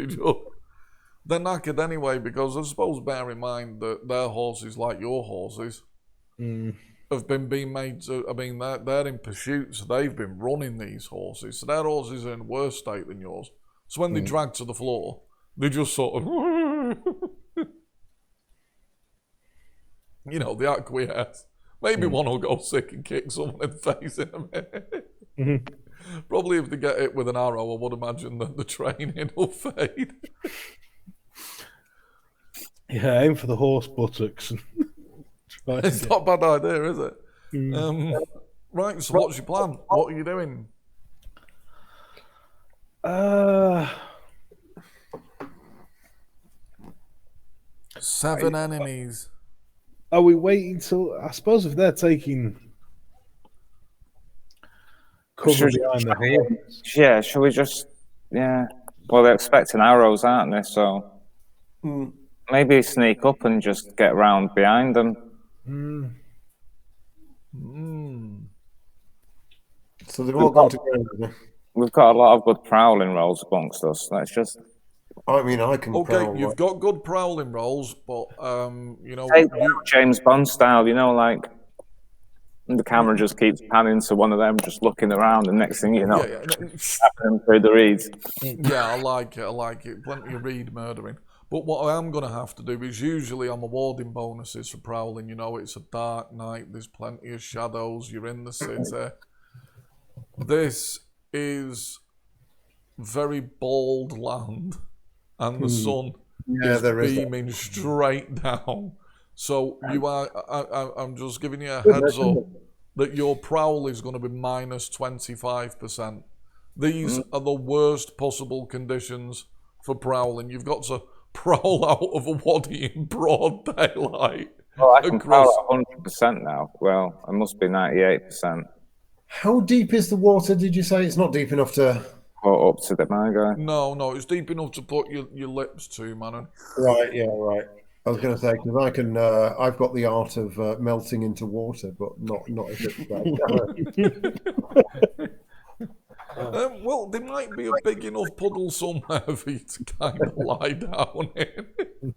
they're knackered anyway, because I suppose bear in mind that their horses, like your horses, have been being made to, they're in pursuit, so they've been running these horses. So their horses are in worse state than yours. So when they drag to the floor, they just sort of, they acquiesce. Maybe one will go sick and kick someone in the face in a minute. Probably if they get hit with an arrow, I would imagine that the training will fade. Yeah, aim for the horse buttocks. It's not a bad idea, is it? Right, so what's your plan? What are you doing? 7 enemies. Are we waiting till? I suppose if they're taking cover behind the horse. Yeah, shall we just? Yeah. Well, they're expecting arrows, aren't they? So maybe sneak up and just get round behind them. So they've all gone together. We've got a lot of good prowling rolls amongst us. Let's just. I can. Okay, prowl, you've got good prowling rolls, but Take James Bond style, like the camera just keeps panning to one of them, just looking around, and next thing you know, happening through the reeds. Yeah, I like it. Plenty of reed murdering. But what I am going to have to do is usually I'm awarding bonuses for prowling. It's a dark night. There's plenty of shadows. You're in the city. This is very bald land, and the sun is beaming straight down. So you are. I'm just giving you a heads up that your prowl is going to be minus 25%. These are the worst possible conditions for prowling. You've got to prowl out of a wadi in broad daylight. Well, I can prowl 100% now. Well, I must be 98%. How deep is the water? Did you say it's not deep enough to? Or up to the mango? No, it's deep enough to put your lips to, man. Right, yeah, right. I was going to say, because I can, I've got the art of melting into water, but not if it's that. Well, there might be a big enough puddle somewhere for you to kind of lie down in.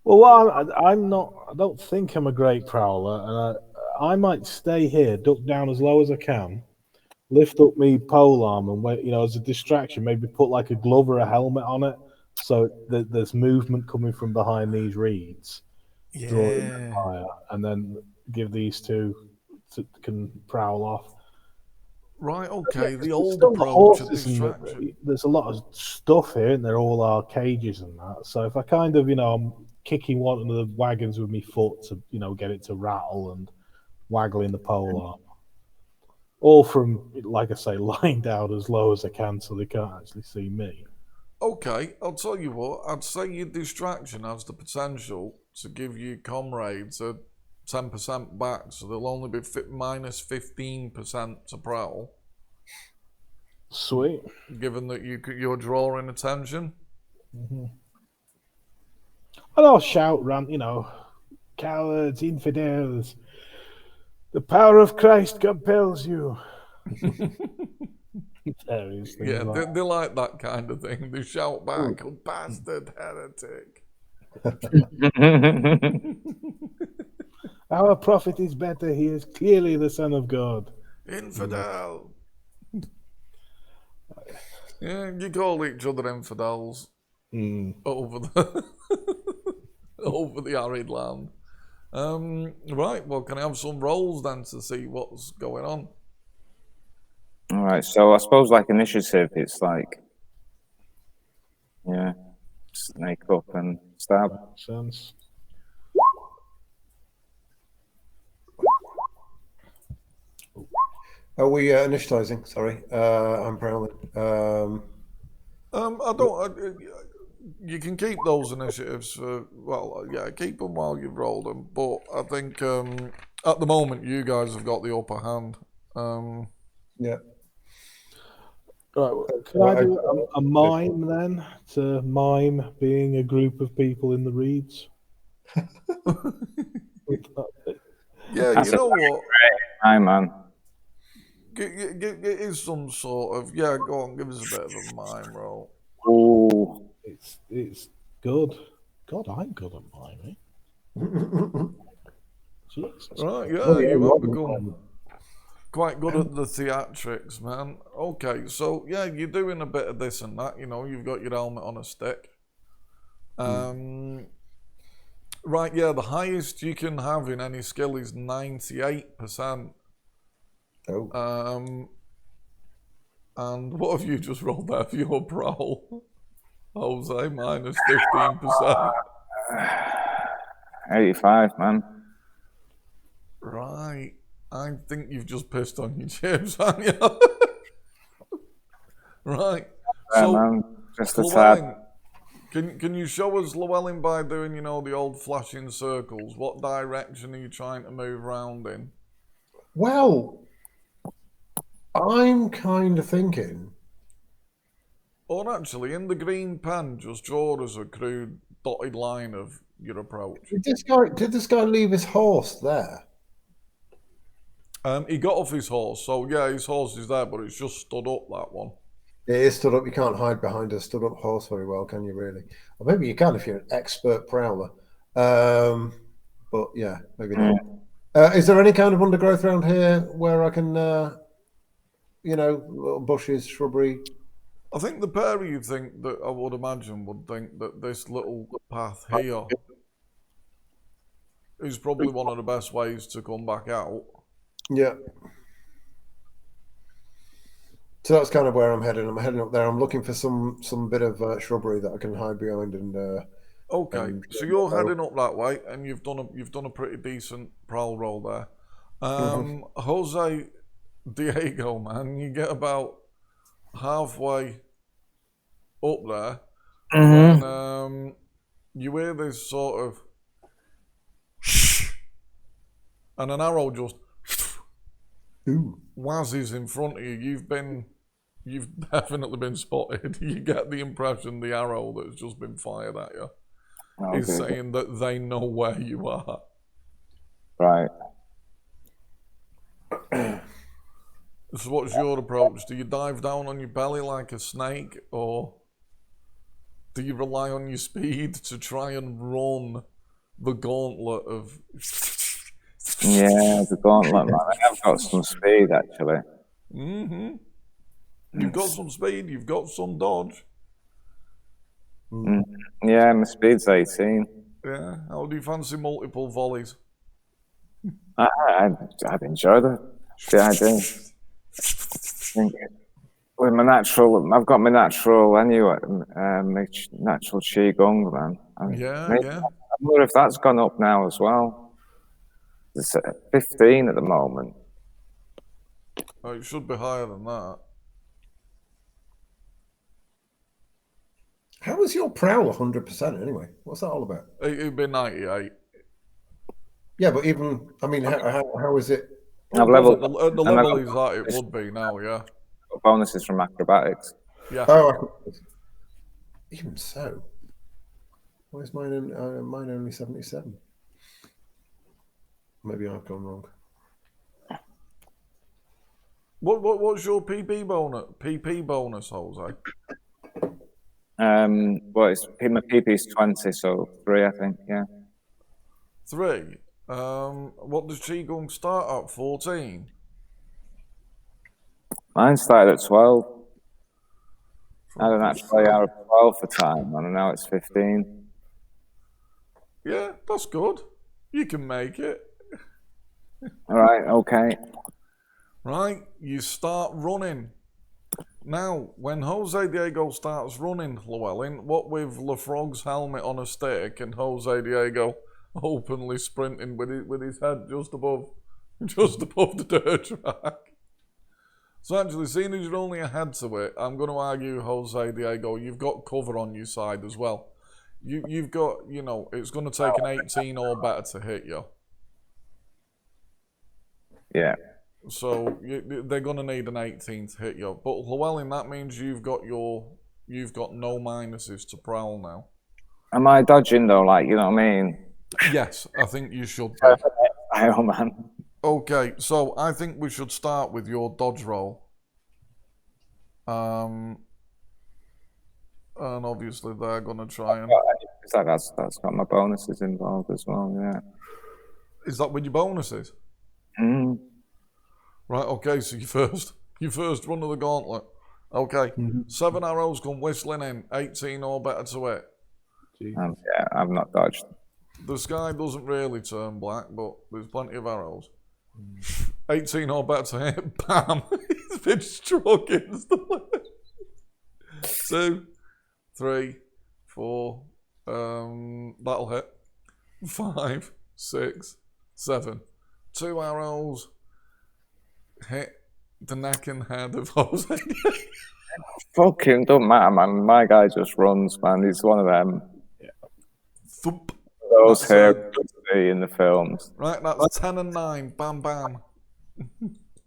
Well, I'm not. I don't think I'm a great prowler, and I might stay here, duck down as low as I can, lift up me pole arm, and wait. As a distraction, maybe put like a glove or a helmet on it, so there's movement coming from behind these reeds. Draw in the fire, and then give these two can prowl off. Right, okay, the There's old still the approach of horses and distraction. there's a lot of stuff here, and they're all our cages and that. So if I kind of, I'm kicking one of the wagons with my foot to, get it to rattle and waggling the pole arm, all from, like I say, lying down as low as I can so they can't actually see me. Okay, I'll tell you what, I'd say your distraction has the potential to give your comrades a 10% back, so they'll only be minus 15% to prowl, Sweet. given that you're drawing attention. And I'll shout, rant, cowards, infidels. The power of Christ compels you. Various things Yeah, like they like that kind of thing. They shout back, "Oh, bastard heretic." Our prophet is better. He is clearly the Son of God. Infidel. Yeah, you call each other infidels over the over the arid land. Right, well, can I have some rolls then to see what's going on? All right, so I suppose like initiative, it's like, yeah, snake up and stab. Makes sense. Are we initializing? Sorry, I'm prowling. I don't. You can keep those initiatives for, keep them while you've rolled them. But I think at the moment you guys have got the upper hand. Yeah. Right, can I do a mime then? To mime being a group of people in the reeds? Yeah, That's you know what? Hi, man. It is some sort of, yeah, go on, give us a bit of a mime roll. Ooh. It's good. God, I'm good at miming. Jesus. Right, yeah, Oh, you have right. become quite good at the theatrics, man. Okay, so yeah, you're doing a bit of this and that, you've got your helmet on a stick. Right, yeah, the highest you can have in any skill is 98%. Oh. And what have you just rolled there for your prowl? Jose, minus 15%. 85, man. Right. I think you've just pissed on your chips, haven't you? Right. Yeah, So, man. Just a Llewellyn, tad. can you show us, Llewellyn, by doing, the old flashing circles, what direction are you trying to move round in? Well, I'm kind of thinking. Or actually, in the green pen, just draw us a crude dotted line of your approach. Did this guy leave his horse there? He got off his horse, so yeah, his horse is there, but it's just stood up, that one. It is stood up. You can't hide behind a stood up horse very well, can you, really? Or maybe you can if you're an expert prowler. But yeah, maybe not. Is there any kind of undergrowth around here where I can, little bushes, shrubbery? I think the pair of you think that I would imagine would think that this little path here is probably one of the best ways to come back out. Yeah. So that's kind of where I'm heading. I'm heading up there. I'm looking for some bit of shrubbery that I can hide behind and. Okay, so you're heading up that way, and you've done a pretty decent prowl roll there. Jose Diego, man, you get about halfway up there, and you hear this sort of, and an arrow just whizzes in front of you. You've definitely been spotted. You get the impression the arrow that's just been fired at you is saying that they know where you are. Right. So what's your approach? Do you dive down on your belly like a snake, or do you rely on your speed to try and run the gauntlet of... Yeah, the gauntlet, man. I have got some speed, actually. You've got some speed, you've got some dodge. Yeah, my speed's 18. Yeah, how do you fancy multiple volleys? I'd enjoy the idea. think with my natural, I've got my natural anyway, my natural qigong, man. Yeah, Maybe, yeah. I wonder if that's gone up now as well. It's at 15 at the moment. Oh, it should be higher than that. How is your prowl 100% anyway? What's that all about? It'd be 98. Yeah, but even, I mean, how is it? I've leveled At the level he's at, it would be now, yeah. bonuses from acrobatics. Yeah. Oh, even so. Why is mine only 77? Maybe I've gone wrong. What's your PP bonus, Jose? Well, my PP is 20, so 3, I think. Yeah. 3. What does Qigong start at? 14. Mine started at 12. I had an actual AR of 12 for time, and now it's 15. Yeah, that's good. You can make it. All right, okay. Right, you start running. Now, when Jose Diego starts running, Llewellyn, what with LaFrog's helmet on a stick and Jose Diego openly sprinting with his head just above the dirt track. So actually, seeing as you're only ahead to it, I'm going to argue, Jose Diego, you've got cover on your side as well. You've got, it's going to take an 18 or better to hit you. Yeah. So they're going to need an 18 to hit you. But Llewellyn, that means you've got no minuses to prowl now. Am I dodging though? Like, you know what I mean? Yes, I think you should be. Oh man. Okay, so I think we should start with your dodge roll. And obviously they're going to try and... That's got my bonuses involved as well, yeah. Is that with your bonuses? Mm. Right, okay, so you first run of the gauntlet. Okay, 7 arrows come whistling in, 18 or better to hit. Yeah, I've not dodged. The sky doesn't really turn black, but there's plenty of arrows. 18 or better to hit, bam! He's been struck instantly. 2, 3, 4, that'll hit. 5, 6, 7. 2 arrows hit the neck and head of Jose. Fucking don't matter, man. My guy just runs, man. He's one of them. Thump. Those That's here it. you see in the films. Right, that's 10 and 9. Bam, bam.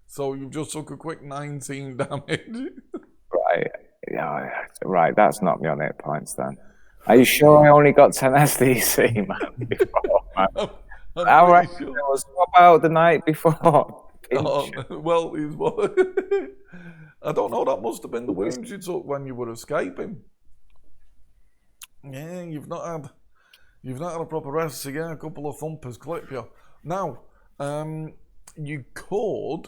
So you've just took a quick 19 damage. Right. Yeah. Right. That's not me on 8 points then. Are you sure I only got 10 SDC, man? Before, man? I'm All right. pretty sure. What about the night before? Oh, well, I don't know. That must have been the wounds you took when you were escaping. Yeah, you've not had a proper rest. So yeah, a couple of thumpers clip you. Now, you could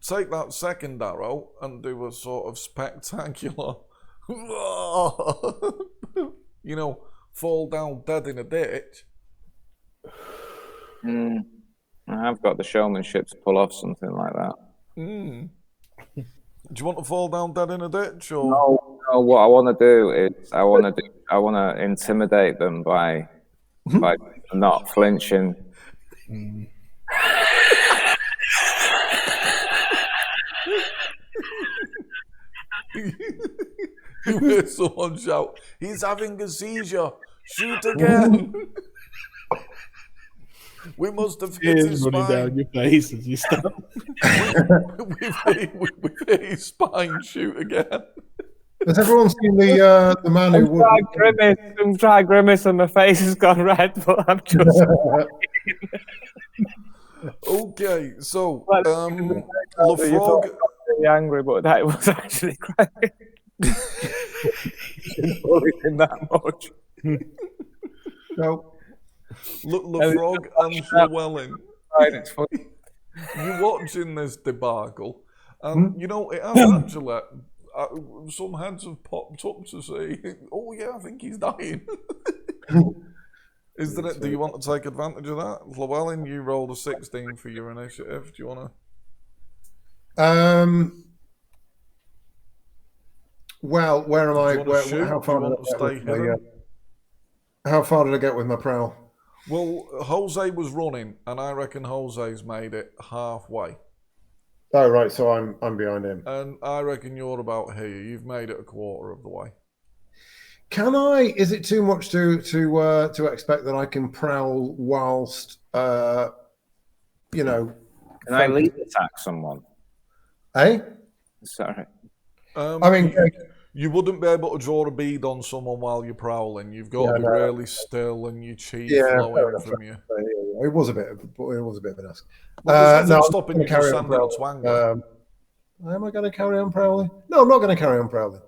take that second arrow and do a sort of spectacular, fall down dead in a ditch. I've got the showmanship to pull off something like that. Do you want to fall down dead in a ditch, or No. What I want to do is I want to intimidate them by not flinching. You hear someone shout, "He's having a seizure! Shoot again!" We must have hit his running spine. down your face as you stop. We've hit his spine. Shoot again. Has everyone seen the man who would? I'm trying grimace and my face has gone red, but I'm just. Okay, so You LaFrog. thought I was really angry, but that was actually great. Didn't worry him that much. No. LaFrog and Llewellyn. It's funny. You're watching this debacle, and it has actually. Some heads have popped up to say, "Oh yeah, I think he's dying." Is that it? Do you want to take advantage of that, Llewellyn? You rolled a 16 for your initiative. Do you want to? Well, where am Do I? you want to Where? shoot? How Do you far did I want to get stay with my? hidden? How far did I get with my prowl? Well, Jose was running, and I reckon Jose's made it halfway. Oh, right. So I'm behind him. And I reckon you're about here. You've made it a quarter of the way. Can I? Is it too much to expect that I can prowl whilst Can I lead attack someone? Eh? Sorry. I mean, you wouldn't be able to draw a bead on someone while you're prowling. You've got to be really still and your chi flowing from you. It was a bit of an ask. Well, there's nothing no, stopping you just sending a twanger. Am I going to carry on prowling? No, I'm not going to carry on prowling.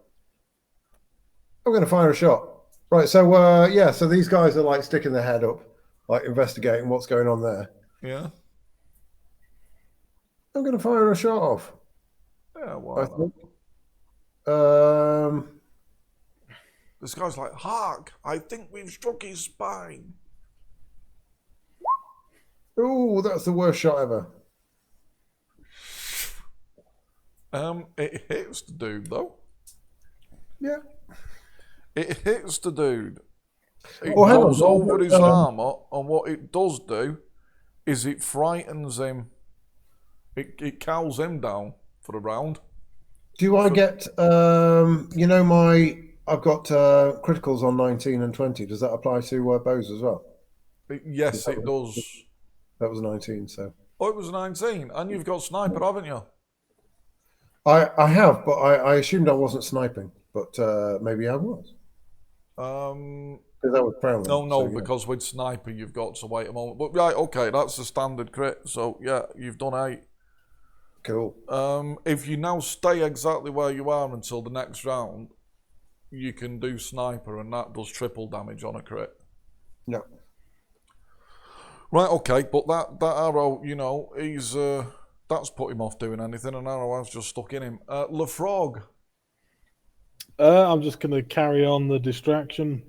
I'm going to fire a shot. Right. So yeah. So these guys are like sticking their head up, like investigating what's going on there. Yeah. I'm going to fire a shot off. Yeah. Why not? This guy's like, hark! I think we've struck his spine. Oh, that's the worst shot ever. It hits the dude though. Yeah. It hits the dude. It Oh, hang goes on. over his armor, and what it does do is it frightens him. It cows him down for the round. Do I get? I've got criticals on 19 and 20. Does that apply to bows as well? Yes, it does. That was 19. So. Oh, it was 19, and you've got sniper, haven't you? I have, but I assumed I wasn't sniping, but maybe I was. Because that was prowling. No, because with sniper you've got to wait a moment. But right, okay, that's the standard crit. So yeah, you've done 8. Cool. If you now stay exactly where you are until the next round, you can do sniper, and that does triple damage on a crit. Yeah. Right, okay, but that arrow, he's that's put him off doing anything. An arrow has just stuck in him. Lefrog. I'm just going to carry on the distraction.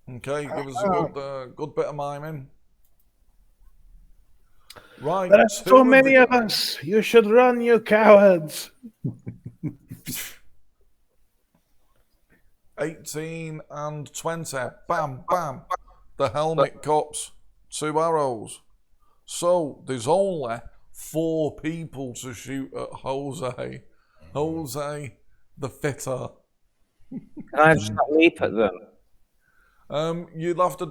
Okay, give us a good bit of miming. Right. There are so many of us. You should run, you cowards. 18 and 20. Bam, bam. The helmet cops 2 arrows. So there's only 4 people to shoot at Jose. Jose, the fitter. Can I just not leap at them? You'll have to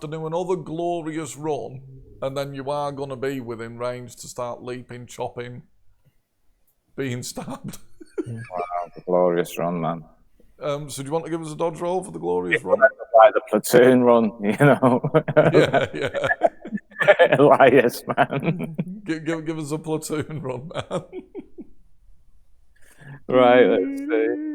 do another glorious run, and then you are going to be within range to start leaping, chopping, being stabbed. Wow, the glorious run, man. So do you want to give us a dodge roll for the glorious run? Like the platoon run, Yeah. Elias, man. Give us a platoon run, man. Right, let's see.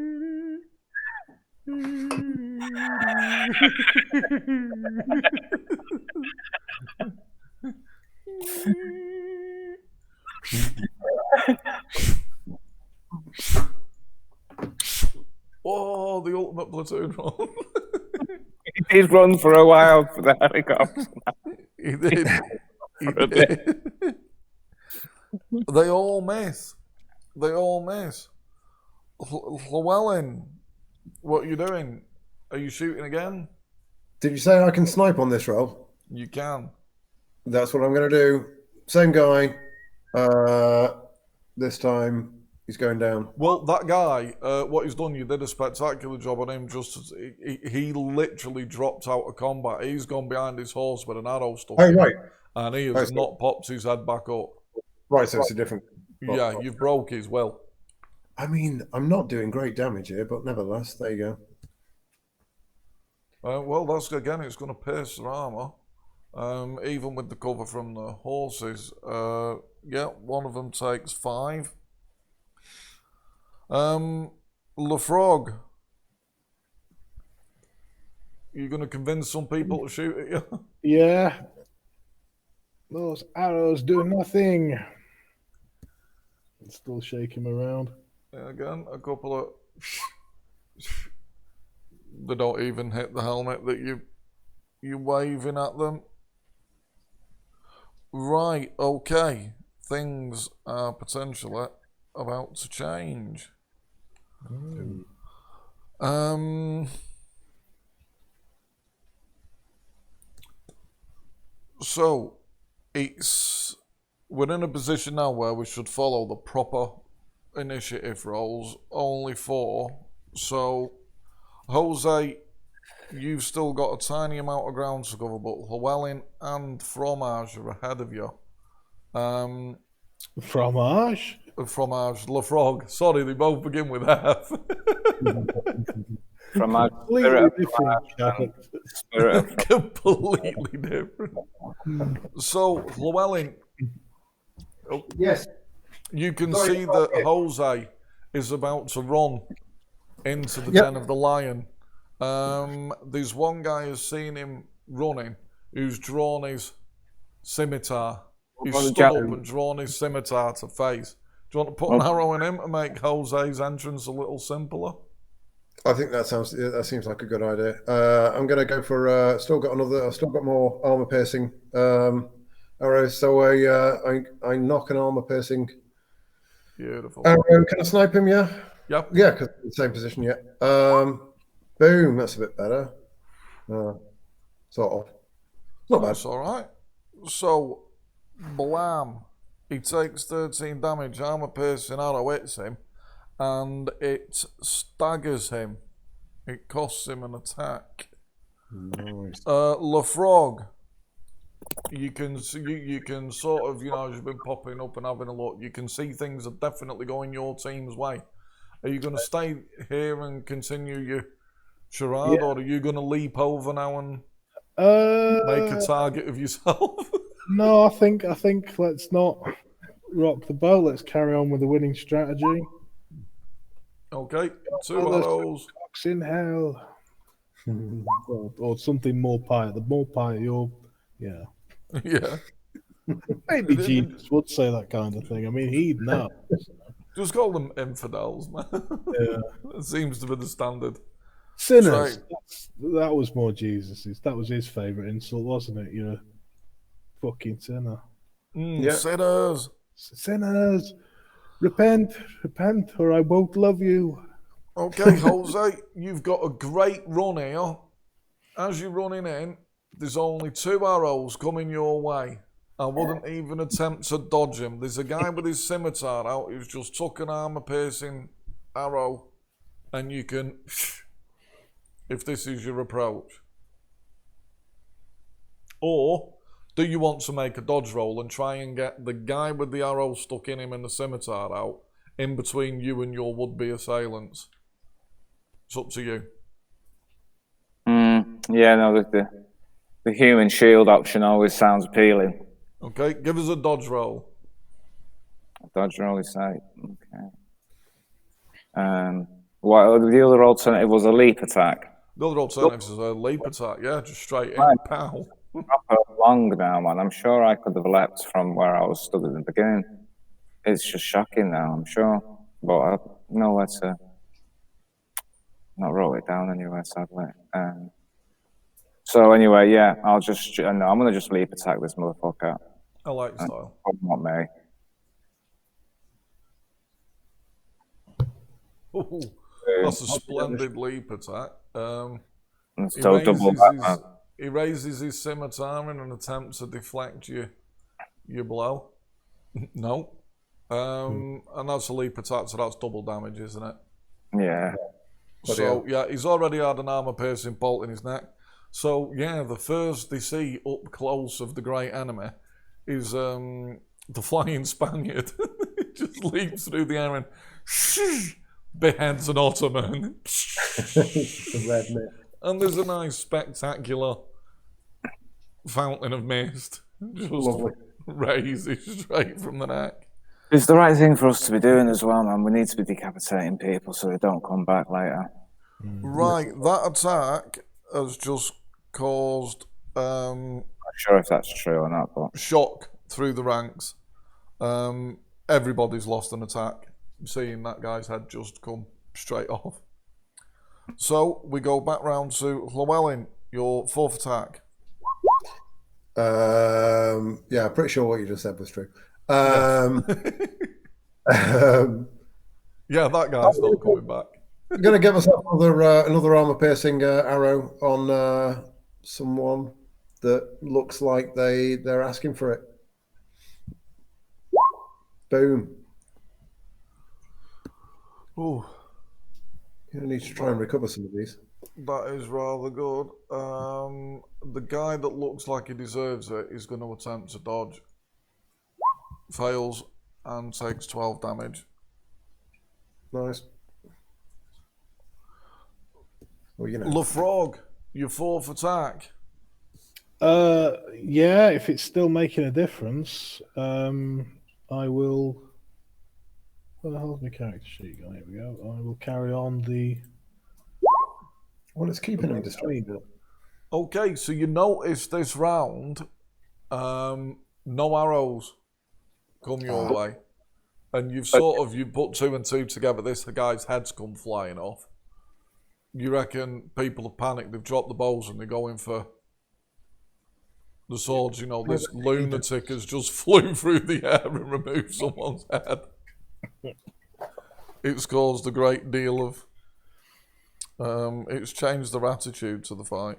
Oh, the ultimate platoon run. He's run for a while for the helicopter. He did. They all miss. Llewellyn, what are you doing? Are you shooting again? Did you say I can snipe on this roll? You can. That's what I'm going to do. Same guy. This time he's going down. Well, that guy, what he's done, you did a spectacular job on him. He literally dropped out of combat. He's gone behind his horse with an arrow stuck in. Right. And he has not popped his head back up. Right, so it's a different... Yeah, you've broke his will. I mean, I'm not doing great damage here, but nevertheless, there you go. Well, that's again, it's going to pierce their armour. Even with the cover from the horses. Yeah, one of them takes 5. Lefrog, you going to convince some people to shoot at you? Yeah. Those arrows do nothing. Still shake him around. Yeah, again, a couple of... They don't even hit the helmet that you're waving at them. Right, okay. things are potentially about to change. So we're in a position now where we should follow the proper initiative rolls, only 4. So, Jose, you've still got a tiny amount of ground to cover, but Llewellyn and Fromage are ahead of you. Fromage? Fromage, Lafrog. Sorry, they both begin with F. From our Completely different character. Completely different. So, Llewellyn, Yes. you can Sorry, see that Jose is about to run into the Yep. den of the lion. There's one guy who's seen him running who's drawn his scimitar. He's stood up and drawn his scimitar to face. Do you want to put an arrow in him to make Jose's entrance a little simpler? I think that seems like a good idea. I'm going to go for. I've still got more armor piercing arrows. So I knock an armor piercing Beautiful. arrow. Can I snipe him? Yeah. Yep. Yeah, because the same position. Yeah. Boom. That's a bit better. Sort of. Not bad. That's all right. So, blam. He takes 13 damage. Armor piercing arrow hits him, and it staggers him. It costs him an attack. Nice. Lafrog, you can sort of, as you've been popping up and having a look, you can see things are definitely going your team's way. Are you going to stay here and continue your charade, or are you going to leap over now and make a target of yourself? No, I think let's not rock the boat. Let's carry on with the winning strategy. Okay, 2 arrows. Cocks in hell. or something more pie. The more pie, yeah. Yeah. Maybe Jesus would say that kind of thing. I mean, he'd know. Just call them infidels, man. Yeah. That seems to be the standard. Sinners. That was more Jesus's. That was his favourite insult, wasn't it? You're a fucking sinner. Yeah. Sinners. Repent, or I won't love you. Okay, Jose, you've got a great run here. As you're running in, there's only 2 arrows coming your way. I wouldn't even attempt to dodge him. There's a guy with his scimitar out who's just took an armor-piercing arrow, and you can, if this is your approach. Or do you want to make a dodge roll and try and get the guy with the arrow stuck in him and the scimitar out in between you and your would-be assailants? It's up to you. Yeah, no, the human shield option always sounds appealing. Okay, give us a dodge roll. Dodge roll is right. Okay. What the other alternative was a leap attack. The other alternative is a leap attack, yeah, just straight in, pow. Proper long now, man. I'm sure I could have leapt from where I was stood at the beginning. It's just shocking now, I'm sure. But I know where to not wrote it down anywhere, sadly. So anyway, yeah, I'm gonna just leap attack this motherfucker. I like the style. Not me. Ooh, that's a splendid leap attack. He raises his scimitar in an attempt to deflect your blow. No. And that's a leap attack, so that's double damage, isn't it? Yeah. So, yeah, he's already had an armor-piercing bolt in his neck. So, yeah, the first they see up close of the great enemy is the flying Spaniard. It just leaps through the air and beheads an Ottoman. The red mist. And there's a nice spectacular fountain of mist. Just Lovely. raises straight from the neck. It's the right thing for us to be doing as well, man. We need to be decapitating people so they don't come back later. Right, that attack has just caused Not sure if that's true or not, but shock through the ranks. Everybody's lost an attack, seeing that guy's head just come straight off. So we go back round to Llewellyn, your 4th attack. Yeah, I'm pretty sure what you just said was true. Um, um, Yeah, that guy's not coming back. I'm going to get myself another armor-piercing arrow on someone that looks like they're asking for it. Boom. Ooh, You need to try and recover some of these. that is rather good. The guy that looks like he deserves it is going to attempt to dodge. Fails and takes 12 damage. Nice. Well, you know. LaFrog, your 4th attack. Yeah, if it's still making a difference, I will. Where the hell's my character sheet gone? Here we go. I will carry on the. Well, it's keeping him distracted. Okay, so you notice this round, no arrows come your way. And you put 2 and 2 together, this guy's head's come flying off. You reckon people have panicked, they've dropped the bows and they're going for the swords. You know, this lunatic has just flew through the air and removed someone's head. It's caused a great deal of... it's changed their attitude to the fight.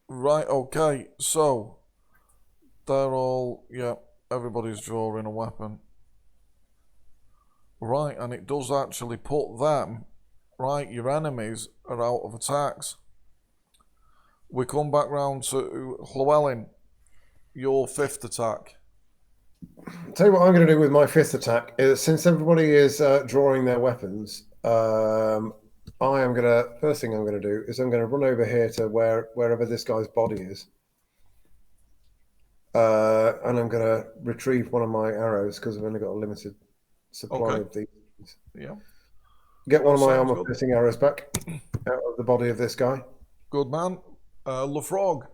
Right, okay, so they're all, yeah, everybody's drawing a weapon. Right, and it does actually put them, right, your enemies are out of attacks. We come back round to Llewellyn, your 5th attack. I'll tell you what I'm going to do with my 5th attack is, since everybody is drawing their weapons, first thing I'm going to do is I'm going to run over here to wherever this guy's body is. And I'm going to retrieve one of my arrows because I've only got a limited supply of these. Yeah. Get one of my armor-piercing arrows back out of the body of this guy. Good man. LaFrog.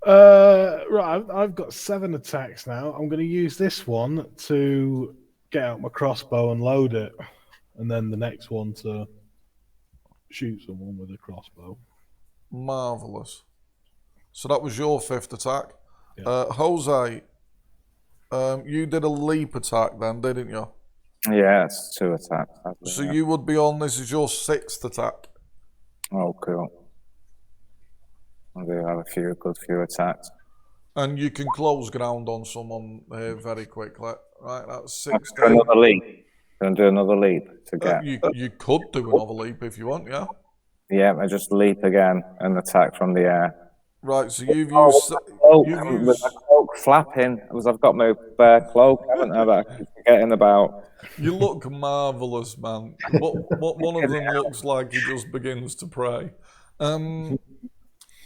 Right, I've got 7 attacks now. I'm going to use this one to get out my crossbow and load it, and then the next one to shoot someone with a crossbow. Marvellous. So that was your 5th attack. Yeah. Jose, you did a leap attack then, didn't you? Yeah, it's 2 attacks. So you would be on, this is your 6th attack. Oh, cool. I do have a good few attacks. And you can close ground on someone here very quickly. Right, that's 16. Another leap. Gonna do another leap to get. You could do another leap if you want, yeah? Yeah, I just leap again and attack from the air. Right, so you've With my cloak flapping, because I've got my bare cloak, haven't I? That I keep forgetting about. You look marvellous, man. What one of them looks like he just begins to pray.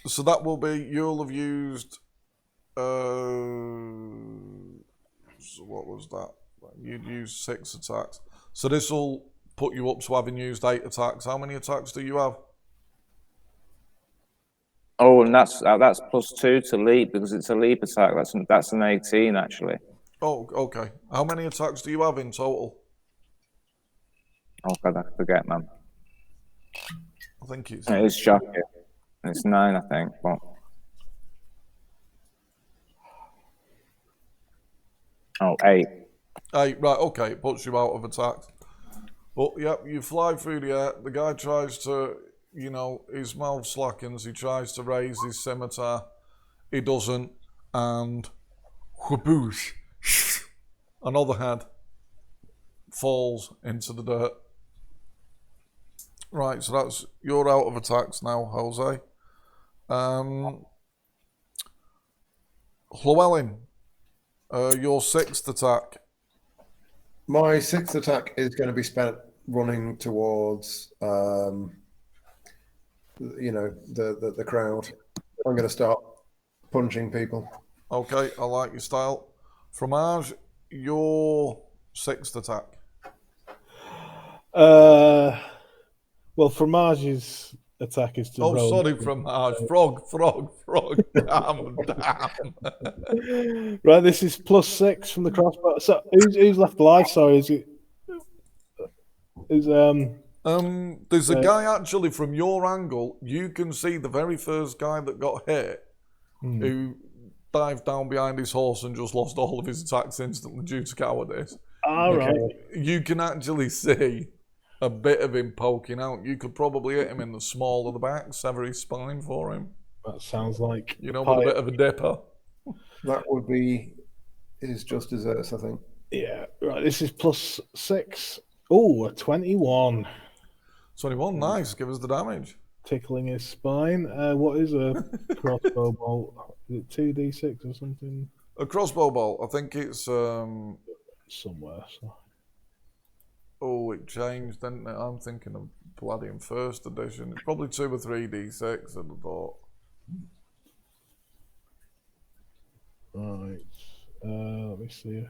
So that will be, you'll have used, so what was that? You'd used 6 attacks. So this will put you up to having used 8 attacks. How many attacks do you have? Oh, and that's +2 to leap because it's a leap attack. That's an 18 actually. Oh, okay. How many attacks do you have in total? Oh God, I forget, man. I think it's... It is shocking. It's 9, I think. But... Oh, 8. 8, right, okay. It puts you out of attacks. But, yep, you fly through the air. The guy tries to, you know, his mouth slackens. He tries to raise his scimitar. He doesn't. And whoosh, another head falls into the dirt. Right, so that's, you're out of attacks now, Jose. Llewellyn, your 6th attack. My 6th attack is going to be spent running towards, you know, the crowd. I'm going to start punching people. Okay, I like your style. Fromage, your 6th attack. Well, Fromage's attack is to roll. Oh, sorry, Fromage. Frog. Damn. Right, this is +6 from the crossbow. So who's left alive? Sorry, there's a guy actually from your angle. You can see the very first guy that got hit, who dived down behind his horse and just lost all of his attacks instantly due to cowardice. All right. You can actually see a bit of him poking out. You could probably hit him in the small of the back, sever his spine for him. That sounds like with a bit of a dipper. That would be his just desserts, I think. Yeah. Right. This is +6. Oh, a 21. 21, nice. Give us the damage. Tickling his spine. What is a crossbow bolt? Is it 2d6 or something? A crossbow bolt, I think it's... Somewhere. So. Oh, it changed, didn't it? I'm thinking of Palladium first edition. It's probably 2 or 3d6, I'd have thought. Right. Let me see.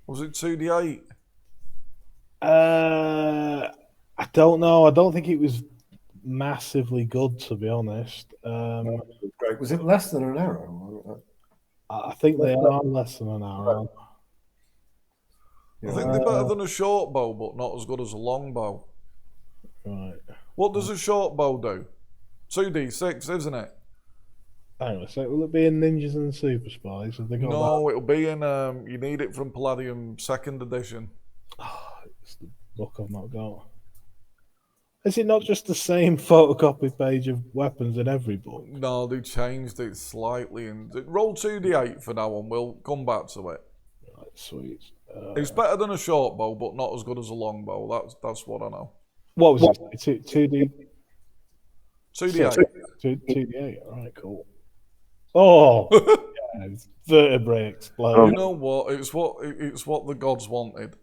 Was it 2d8? I don't know. I don't think it was massively good, to be honest. Great. Was it less than an arrow? I think they are less than an arrow. I think they're better than a short bow, but not as good as a long bow. Right. What does a short bow do? 2d6, isn't it? Hang on a sec. Will it be in Ninjas and Super Spies? Have they got No, it'll be in. You need it from Palladium 2nd edition. It's the book I've not got. Is it not just the same photocopy page of weapons in every book? No, they changed it slightly. And roll 2d8 for now, and we'll come back to it. Right, sweet. It's better than a short bow, but not as good as a long bow. That's what I know. What was it? 2D? 2d8. 2D8. All right, cool. Oh, yeah, vertebrae explode. You know what? It's what the gods wanted.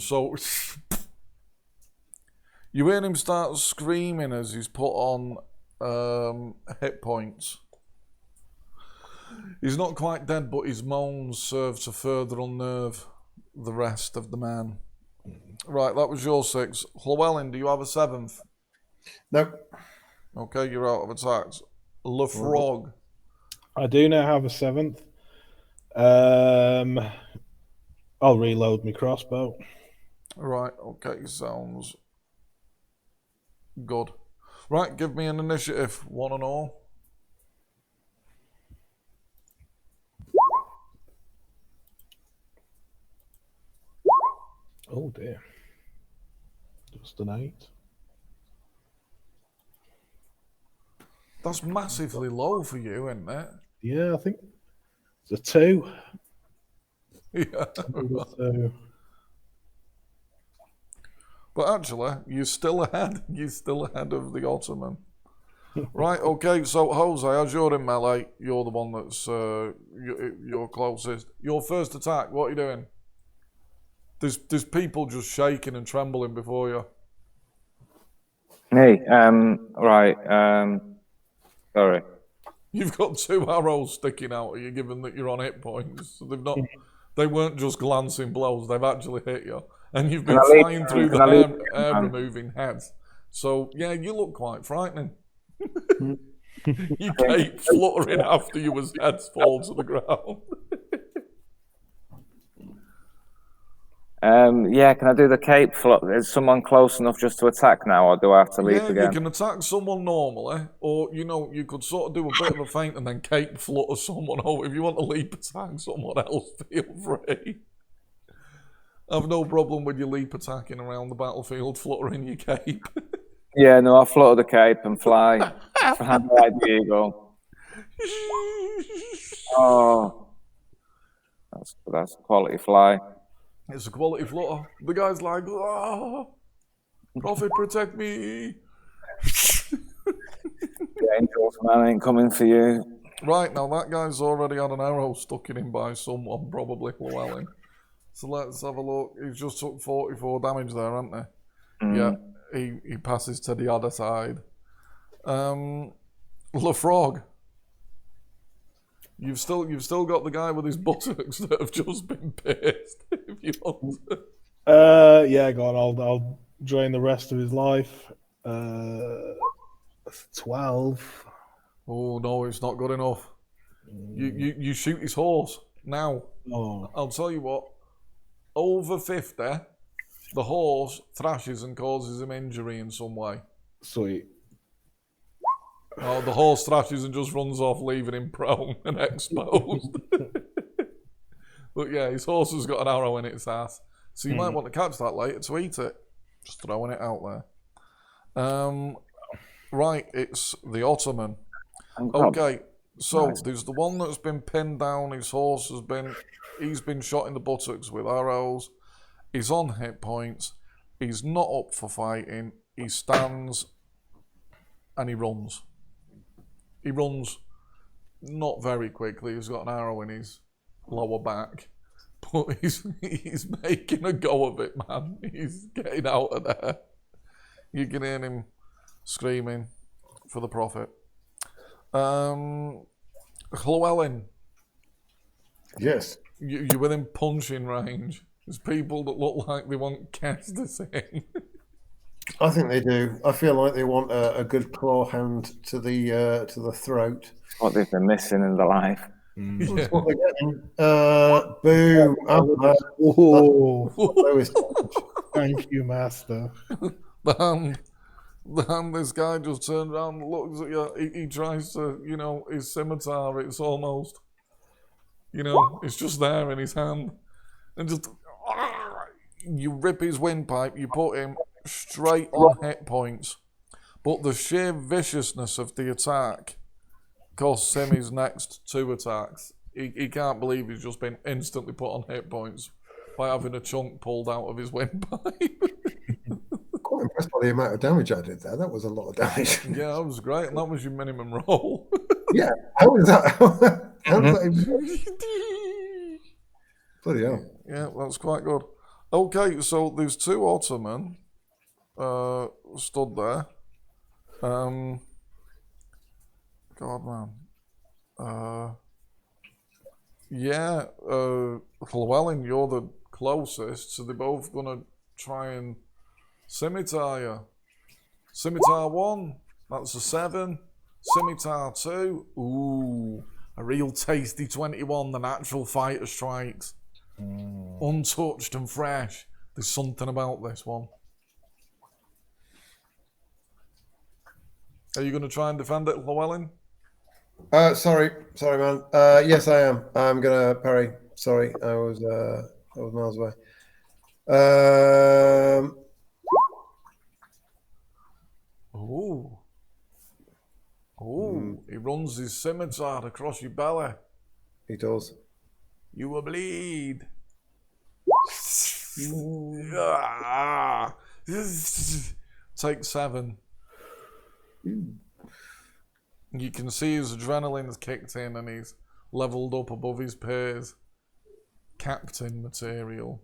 So you hear him start screaming as he's put on hit points. He's not quite dead, but his moans serve to further unnerve the rest of the man. Right, that was your 6. Llewellyn, do you have a 7th? No. Okay, you're out of attacks. Lefrog. I do now have a 7th. I'll reload my crossbow. Right, okay, sounds good. Right, give me an initiative, one and all. Oh dear. Just an 8. That's massively low for you, isn't it? Yeah, I think it's a 2. Yeah. So, But actually, you're still ahead. You're still ahead of the Ottoman. Right, okay, so Jose, as you're in melee, you're the one that's you're closest. Your first attack, what are you doing? There's people just shaking and trembling before you. Hey, sorry. You've got 2 arrows sticking out at you, given that you're on hit points. So they weren't just glancing blows, they've actually hit you. And you've been flying through the air removing heads. So, yeah, you look quite frightening. You keep fluttering after you as heads fall to the ground. Yeah, can I do the cape flip? Is someone close enough just to attack now, or do I have to leap again? You can attack someone normally, or, you could sort of do a bit of a feint and then cape flutter someone over. If you want to leap attack someone else, feel free. I've no problem with your leap attacking around the battlefield, fluttering your cape. Yeah, no, I'll flutter the cape and fly. Like the eagle. Oh, that's a quality fly. It's a quality flutter. The guy's like, oh, Prophet, protect me. The angels, man, ain't coming for you. Right, now that guy's already had an arrow stuck in him by someone, probably Llewellyn. So let's have a look. He's just took 44 damage there, hasn't he? Yeah, he passes to the other side. Lefrog. You've still got the guy with his buttocks that have just been pierced. If you want to. Yeah, go on. I'll drain the rest of his life. 12. Oh no, it's not good enough. You shoot his horse now. Oh. I'll tell you what. Over 50, the horse thrashes and causes him injury in some way. Sweet. Oh, the horse thrashes and just runs off, leaving him prone and exposed. But yeah, his horse has got an arrow in its ass. So you might want to catch that later to eat it. Just throwing it out there. Right, it's the Ottoman. Okay, so there's the one that's been pinned down. His horse he's been shot in the buttocks with arrows. He's on hit points. He's not up for fighting. He stands and he runs. He runs not very quickly. He's got an arrow in his lower back. But he's making a go of it, man. He's getting out of there. You can hear him screaming for the Prophet. Llewellyn. Yes. You're within punching range. There's people that look like they want Kestis in. I think they do. I feel like they want a good claw hand to the throat. What they've been missing in their life. That's what they're getting. Boom. Oh, Lowest. thank you, Master. The hand, this guy just turns around and looks at you. He tries to, his scimitar, it's almost, it's just there in his hand. And just, you rip his windpipe, you put him straight on hit points. But the sheer viciousness of the attack costs him his next 2 attacks. He can't believe he's just been instantly put on hit points by having a chunk pulled out of his windpipe. Quite impressed by the amount of damage I did there. That was a lot of damage. Yeah, that was great, and that was your minimum roll. Yeah. How was that? How was that even... Bloody hell. Yeah, that's quite good. Okay, so there's 2 Ottoman stood there. God, man. Llewellyn, you're the closest, so they're both going to try and scimitar you. Scimitar 1, that's a 7. Scimitar 2, ooh, a real tasty 21, the natural fighter strikes. Untouched and fresh. There's something about this one. Are you going to try and defend it, Llewellyn? Sorry, man. Yes, I am. I'm gonna parry. Sorry, I was miles away. He runs his scimitar across your belly. He does. You will bleed. Take 7. You can see his adrenaline's kicked in and he's leveled up above his peers. Captain material.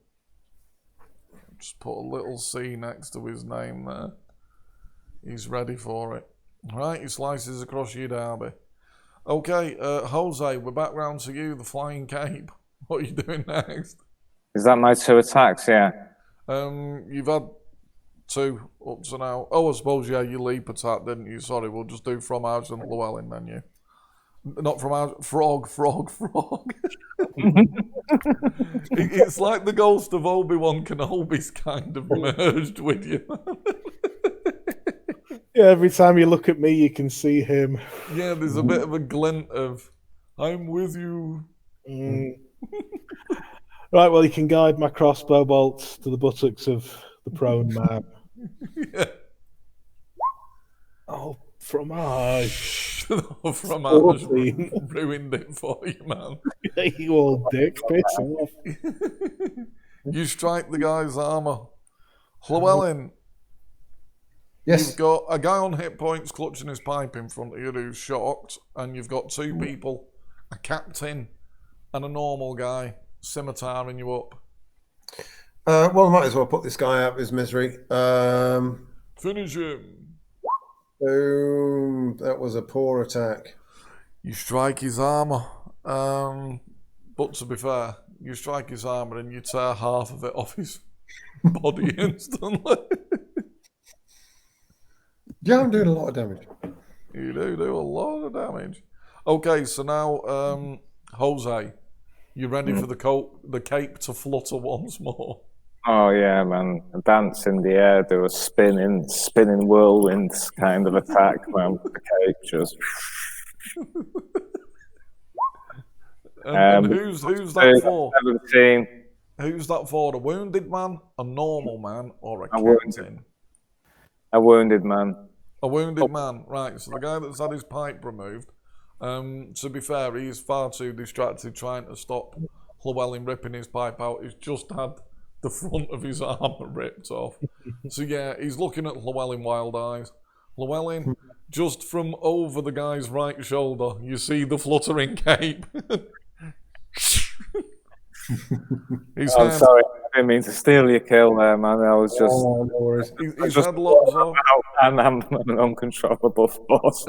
Just put a little C next to his name there. He's ready for it. Right, he slices across your derby. Okay, Jose, we're back round to you, the flying cape. What are you doing next? Is that my 2 attacks? Yeah. You've had 2 up to now. Oh, I suppose, yeah, you leap attack, didn't you? Sorry, we'll just do from ours and Llewellyn, then you. Not from ours, frog. It's like the ghost of Obi-Wan Kenobi's kind of merged with you. Yeah, every time you look at me, you can see him. Yeah, there's a bit of a glint of, I'm with you. Right, well, you can guide my crossbow bolts to the buttocks of the prone man. Yeah. Oh, fromage. Fromage ruined it for you, man. You old dick, piss off. You strike the guy's armour. Llewellyn, Yes. you've got a guy on hit points clutching his pipe in front of you who's shocked, and you've got 2 people, a captain and a normal guy, scimitaring you up. Well, I might as well put this guy out of his misery. Finish him. Boom. That was a poor attack. You strike his armour. But to be fair, you strike his armour and you tear half of it off his body instantly. Yeah, I'm doing a lot of damage. You do a lot of damage. Okay, so now, Jose, you ready for the cape to flutter once more? Oh yeah, man! A dance in the air, do a spinning whirlwinds kind of attack, man. With the cape just. And who's that for? 17. Who's that for? A wounded man, a normal man, or a wounded. captain? A wounded man. A wounded man, right. So the guy that's had his pipe removed, to be fair, he's far too distracted trying to stop Llewellyn ripping his pipe out. He's just had the front of his armour ripped off. So yeah, he's looking at Llewellyn wild eyes. Llewellyn, just from over the guy's right shoulder, you see the fluttering cape. I'm sorry, I didn't mean to steal your kill there, man. I was just. Oh, no worries. He's had lots of. And I'm an uncontrollable force.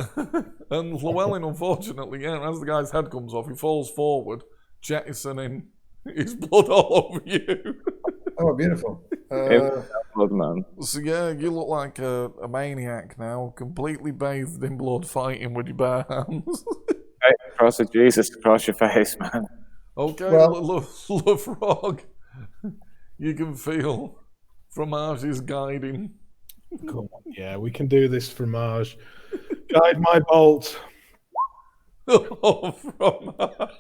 And Llewellyn, unfortunately, yeah, as the guy's head comes off, he falls forward, jettisoning his blood all over you. Oh, beautiful. Blood, man. So yeah, you look like a maniac now, completely bathed in blood, fighting with your bare hands. Hey, cross of Jesus across your face, man. Okay, Well- LaFrog, you can feel Fromage's guiding. Come on. Yeah, we can do this, Fromage. Guide my bolt. Oh, Fromage,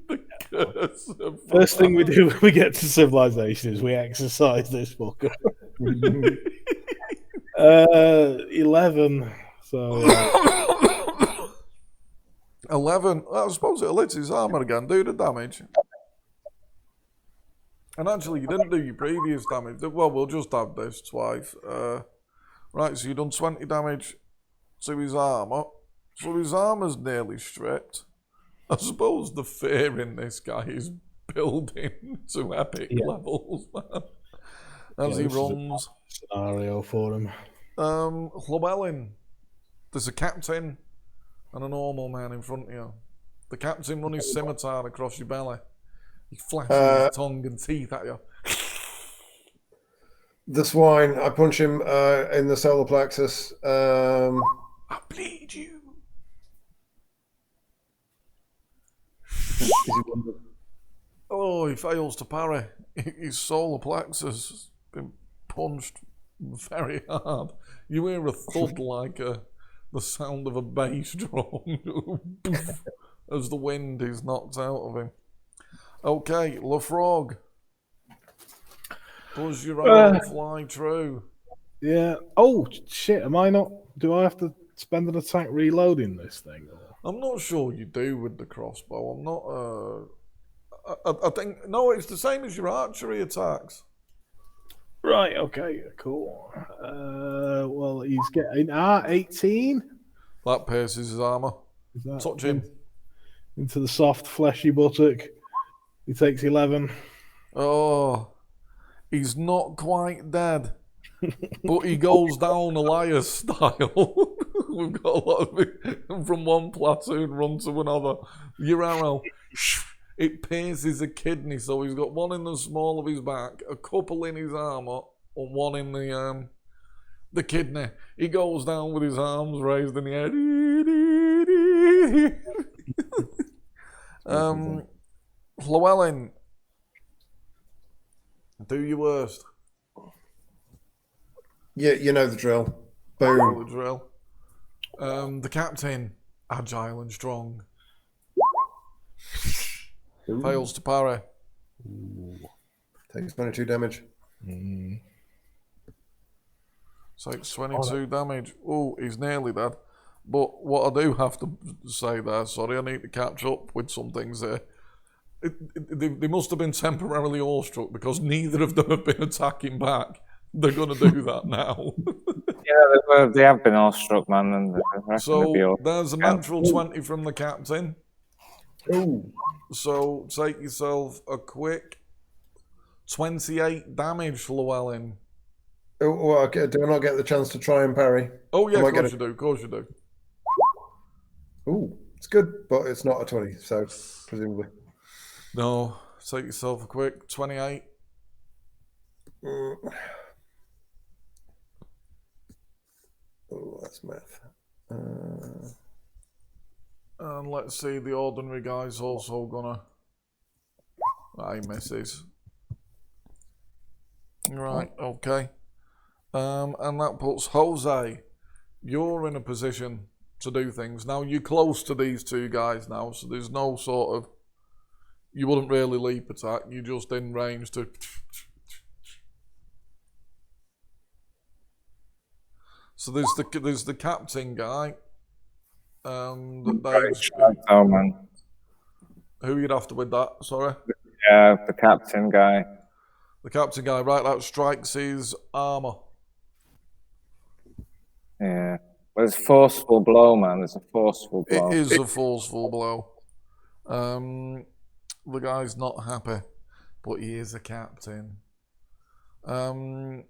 the curse of First thing we Fromage. do when we get to civilization is we exercise this fucker. 11. So, yeah. 11. I suppose it'll hit his armour again, do the damage. And actually, you didn't do your previous damage. Well, we'll just have this twice. Right, so you've done 20 damage to his armour. So his armour's nearly stripped. I suppose the fear in this guy is building to epic levels, man. As he this is a runs. Scenario for him. Llewellyn, there's a captain and a normal man in front of you. The captain run his scimitar across your belly. He flashes his tongue and teeth at you. The swine, I punch him in the solar plexus. I bleed you. Oh, he fails to parry. His solar plexus has been punched very hard. You hear a thud like the sound of a bass drum as the wind is knocked out of him. Okay, LaFrog. Does your arrow fly true? Yeah. Oh, shit. Am I not. Do I have to spend an attack reloading this thing? I'm not sure you do with the crossbow. I'm not. I think. No, it's the same as your archery attacks. Right, okay, cool. Well, he's getting 18. That pierces his armour. Is that Touch him. into the soft, fleshy buttock. He takes 11. Oh, he's not quite dead, but he goes down Elias style. We've got a lot of it from one platoon run to another. Your arrow, it pierces a kidney, so he's got one in the small of his back, a couple in his armour, and one in the kidney. He goes down with his arms raised in the air. Llewellyn, do your worst. Yeah, you know the drill. Follow Boom. the drill. The captain, agile and strong, fails to parry. Takes 22 damage. Takes 22 damage. Oh, he's nearly dead. But what I do have to say there, sorry, I need to catch up with some things here. They must have been temporarily awestruck because neither of them have been attacking back. They're going to do that now. Yeah, they have been awestruck, man. And So there's a natural 20 from the captain. Ooh. So take yourself a quick 28 damage, Llewellyn. Oh, well, do I not get the chance to try and parry? Oh yeah, Am I of course gonna- you do, of course you do. Ooh, it's good, but it's not a 20, so presumably. No, take yourself a quick 28. Mm. Oh, that's math. And let's see, the ordinary guy's also gonna... he misses. Right, okay. And that puts Jose. You're in a position to do things. Now, you're close to these two guys now, so there's no sort of... You wouldn't really leap attack. You're just in range to... So there's the captain guy. And Dave's... Oh, man. Who you'd after with that, sorry? Yeah, the captain guy. The captain guy, right, that strikes his armour. Yeah. Well, it's a forceful blow, man. It's a forceful blow. It is a forceful blow. The guy's not happy, but he is a captain. Okay,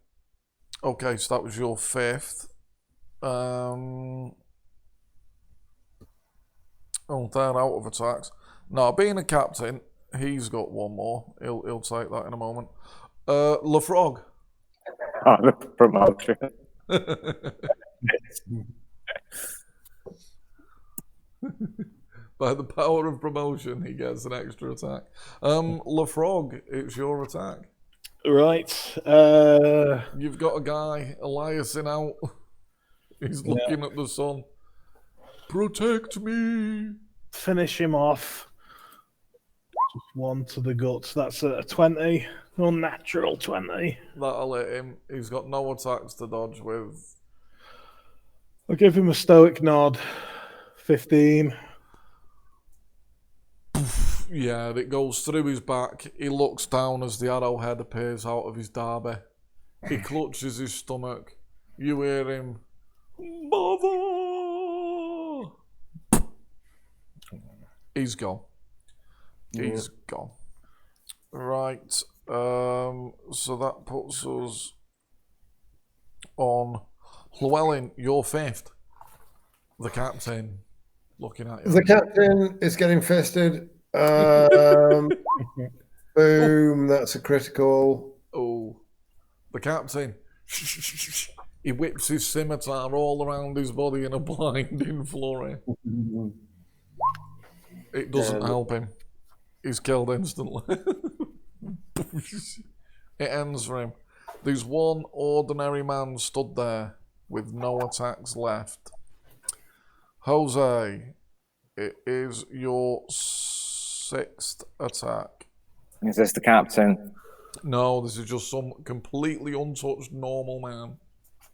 so that was your fifth. Oh, they're out of attacks. Now, being a captain, he's got one more. He'll take that in a moment. LaFrog. Oh, the promotion. By the power of promotion, he gets an extra attack. LaFrog, it's your attack. Right. You've got a guy, Eliasin out. He's looking at the sun. Protect me. Finish him off. Just one to the guts. That's a 20. Unnatural 20. That'll hit him. He's got no attacks to dodge with. I'll give him a stoic nod. 15. Yeah, it goes through his back. He looks down as the arrowhead appears out of his derby. He clutches his stomach. You hear him. Mother! He's gone. He's gone. Right. So that puts us on Llewellyn, you're fifth. The captain looking at you. The captain is getting fisted. Boom, that's a critical. Oh, the captain. He whips his scimitar all around his body in a blinding flurry. It doesn't help him. He's killed instantly. It ends for him. There's one ordinary man stood there with no attacks left. Jose, it is your sixth attack. Is this the captain? No, this is just some completely untouched normal man.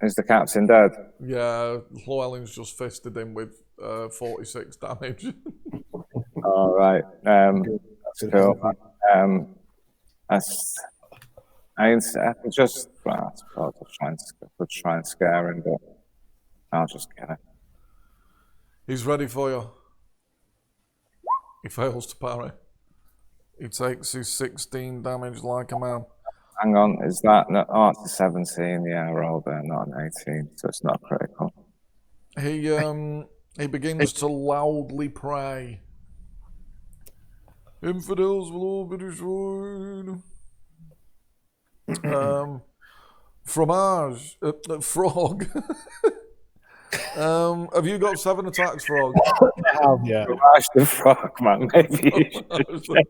Is the captain dead? Yeah, Llewellyn's just fisted him with 46 damage. All right. That's cool. I could just, well, I suppose I'll try and scare him, but I'll just get it. He's ready for you. He fails to parry. He takes his 16 damage like a man. Hang on, is that, no, oh, it's a 17, yeah, I rolled there, not an 18, so it's not critical. He begins to loudly pray. Infidels will all be destroyed. Fromage, Frog. Have you got 7 attacks, Frog? I have, yeah. Fromage the frog, man, maybe you should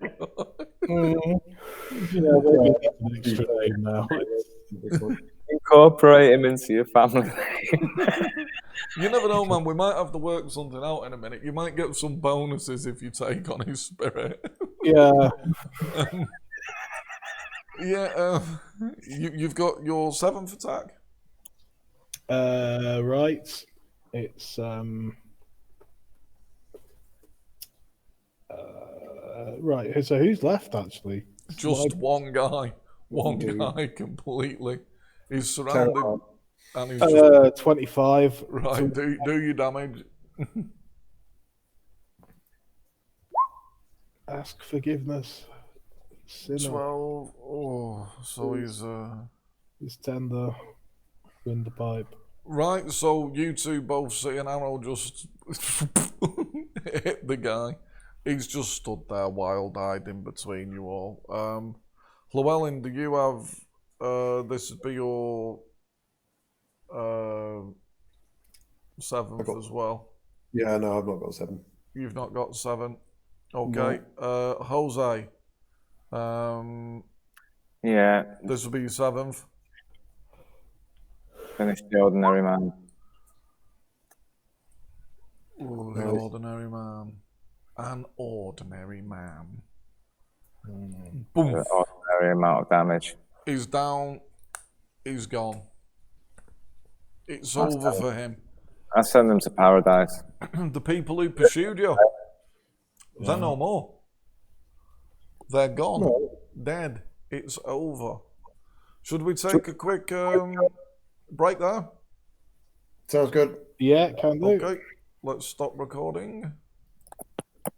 You know, maybe that's an extra name now. incorporate him into your family name. You never know, man. We might have to work something out in a minute. You might get some bonuses if you take on his spirit. Yeah. You've got your 7th attack. Right. It's right. So who's left actually? Just one guy. One guy completely. He's surrounded. And he's just 25. right. Do your damage. Ask forgiveness. Sinner. 12. Oh, so He's tender. Windpipe. right. So you two both see an arrow just hit the guy. He's just stood there wild-eyed in between you all. Llewellyn, do you have? This would be your 7th as well. Yeah, no, I've not got 7. You've not got 7. Okay. Jose. Yeah, This will be your 7th. finish the ordinary man. Ooh, the Nice. ordinary man. An ordinary man. An Boom. ordinary amount of damage. He's down. He's gone. It's That's over terrible. for him. I sent them to paradise. The people who pursued you, they're no more. They're gone. No. Dead. It's over. Should we take a quick break there? Sounds good. Yeah, can do. Okay. Let's stop recording.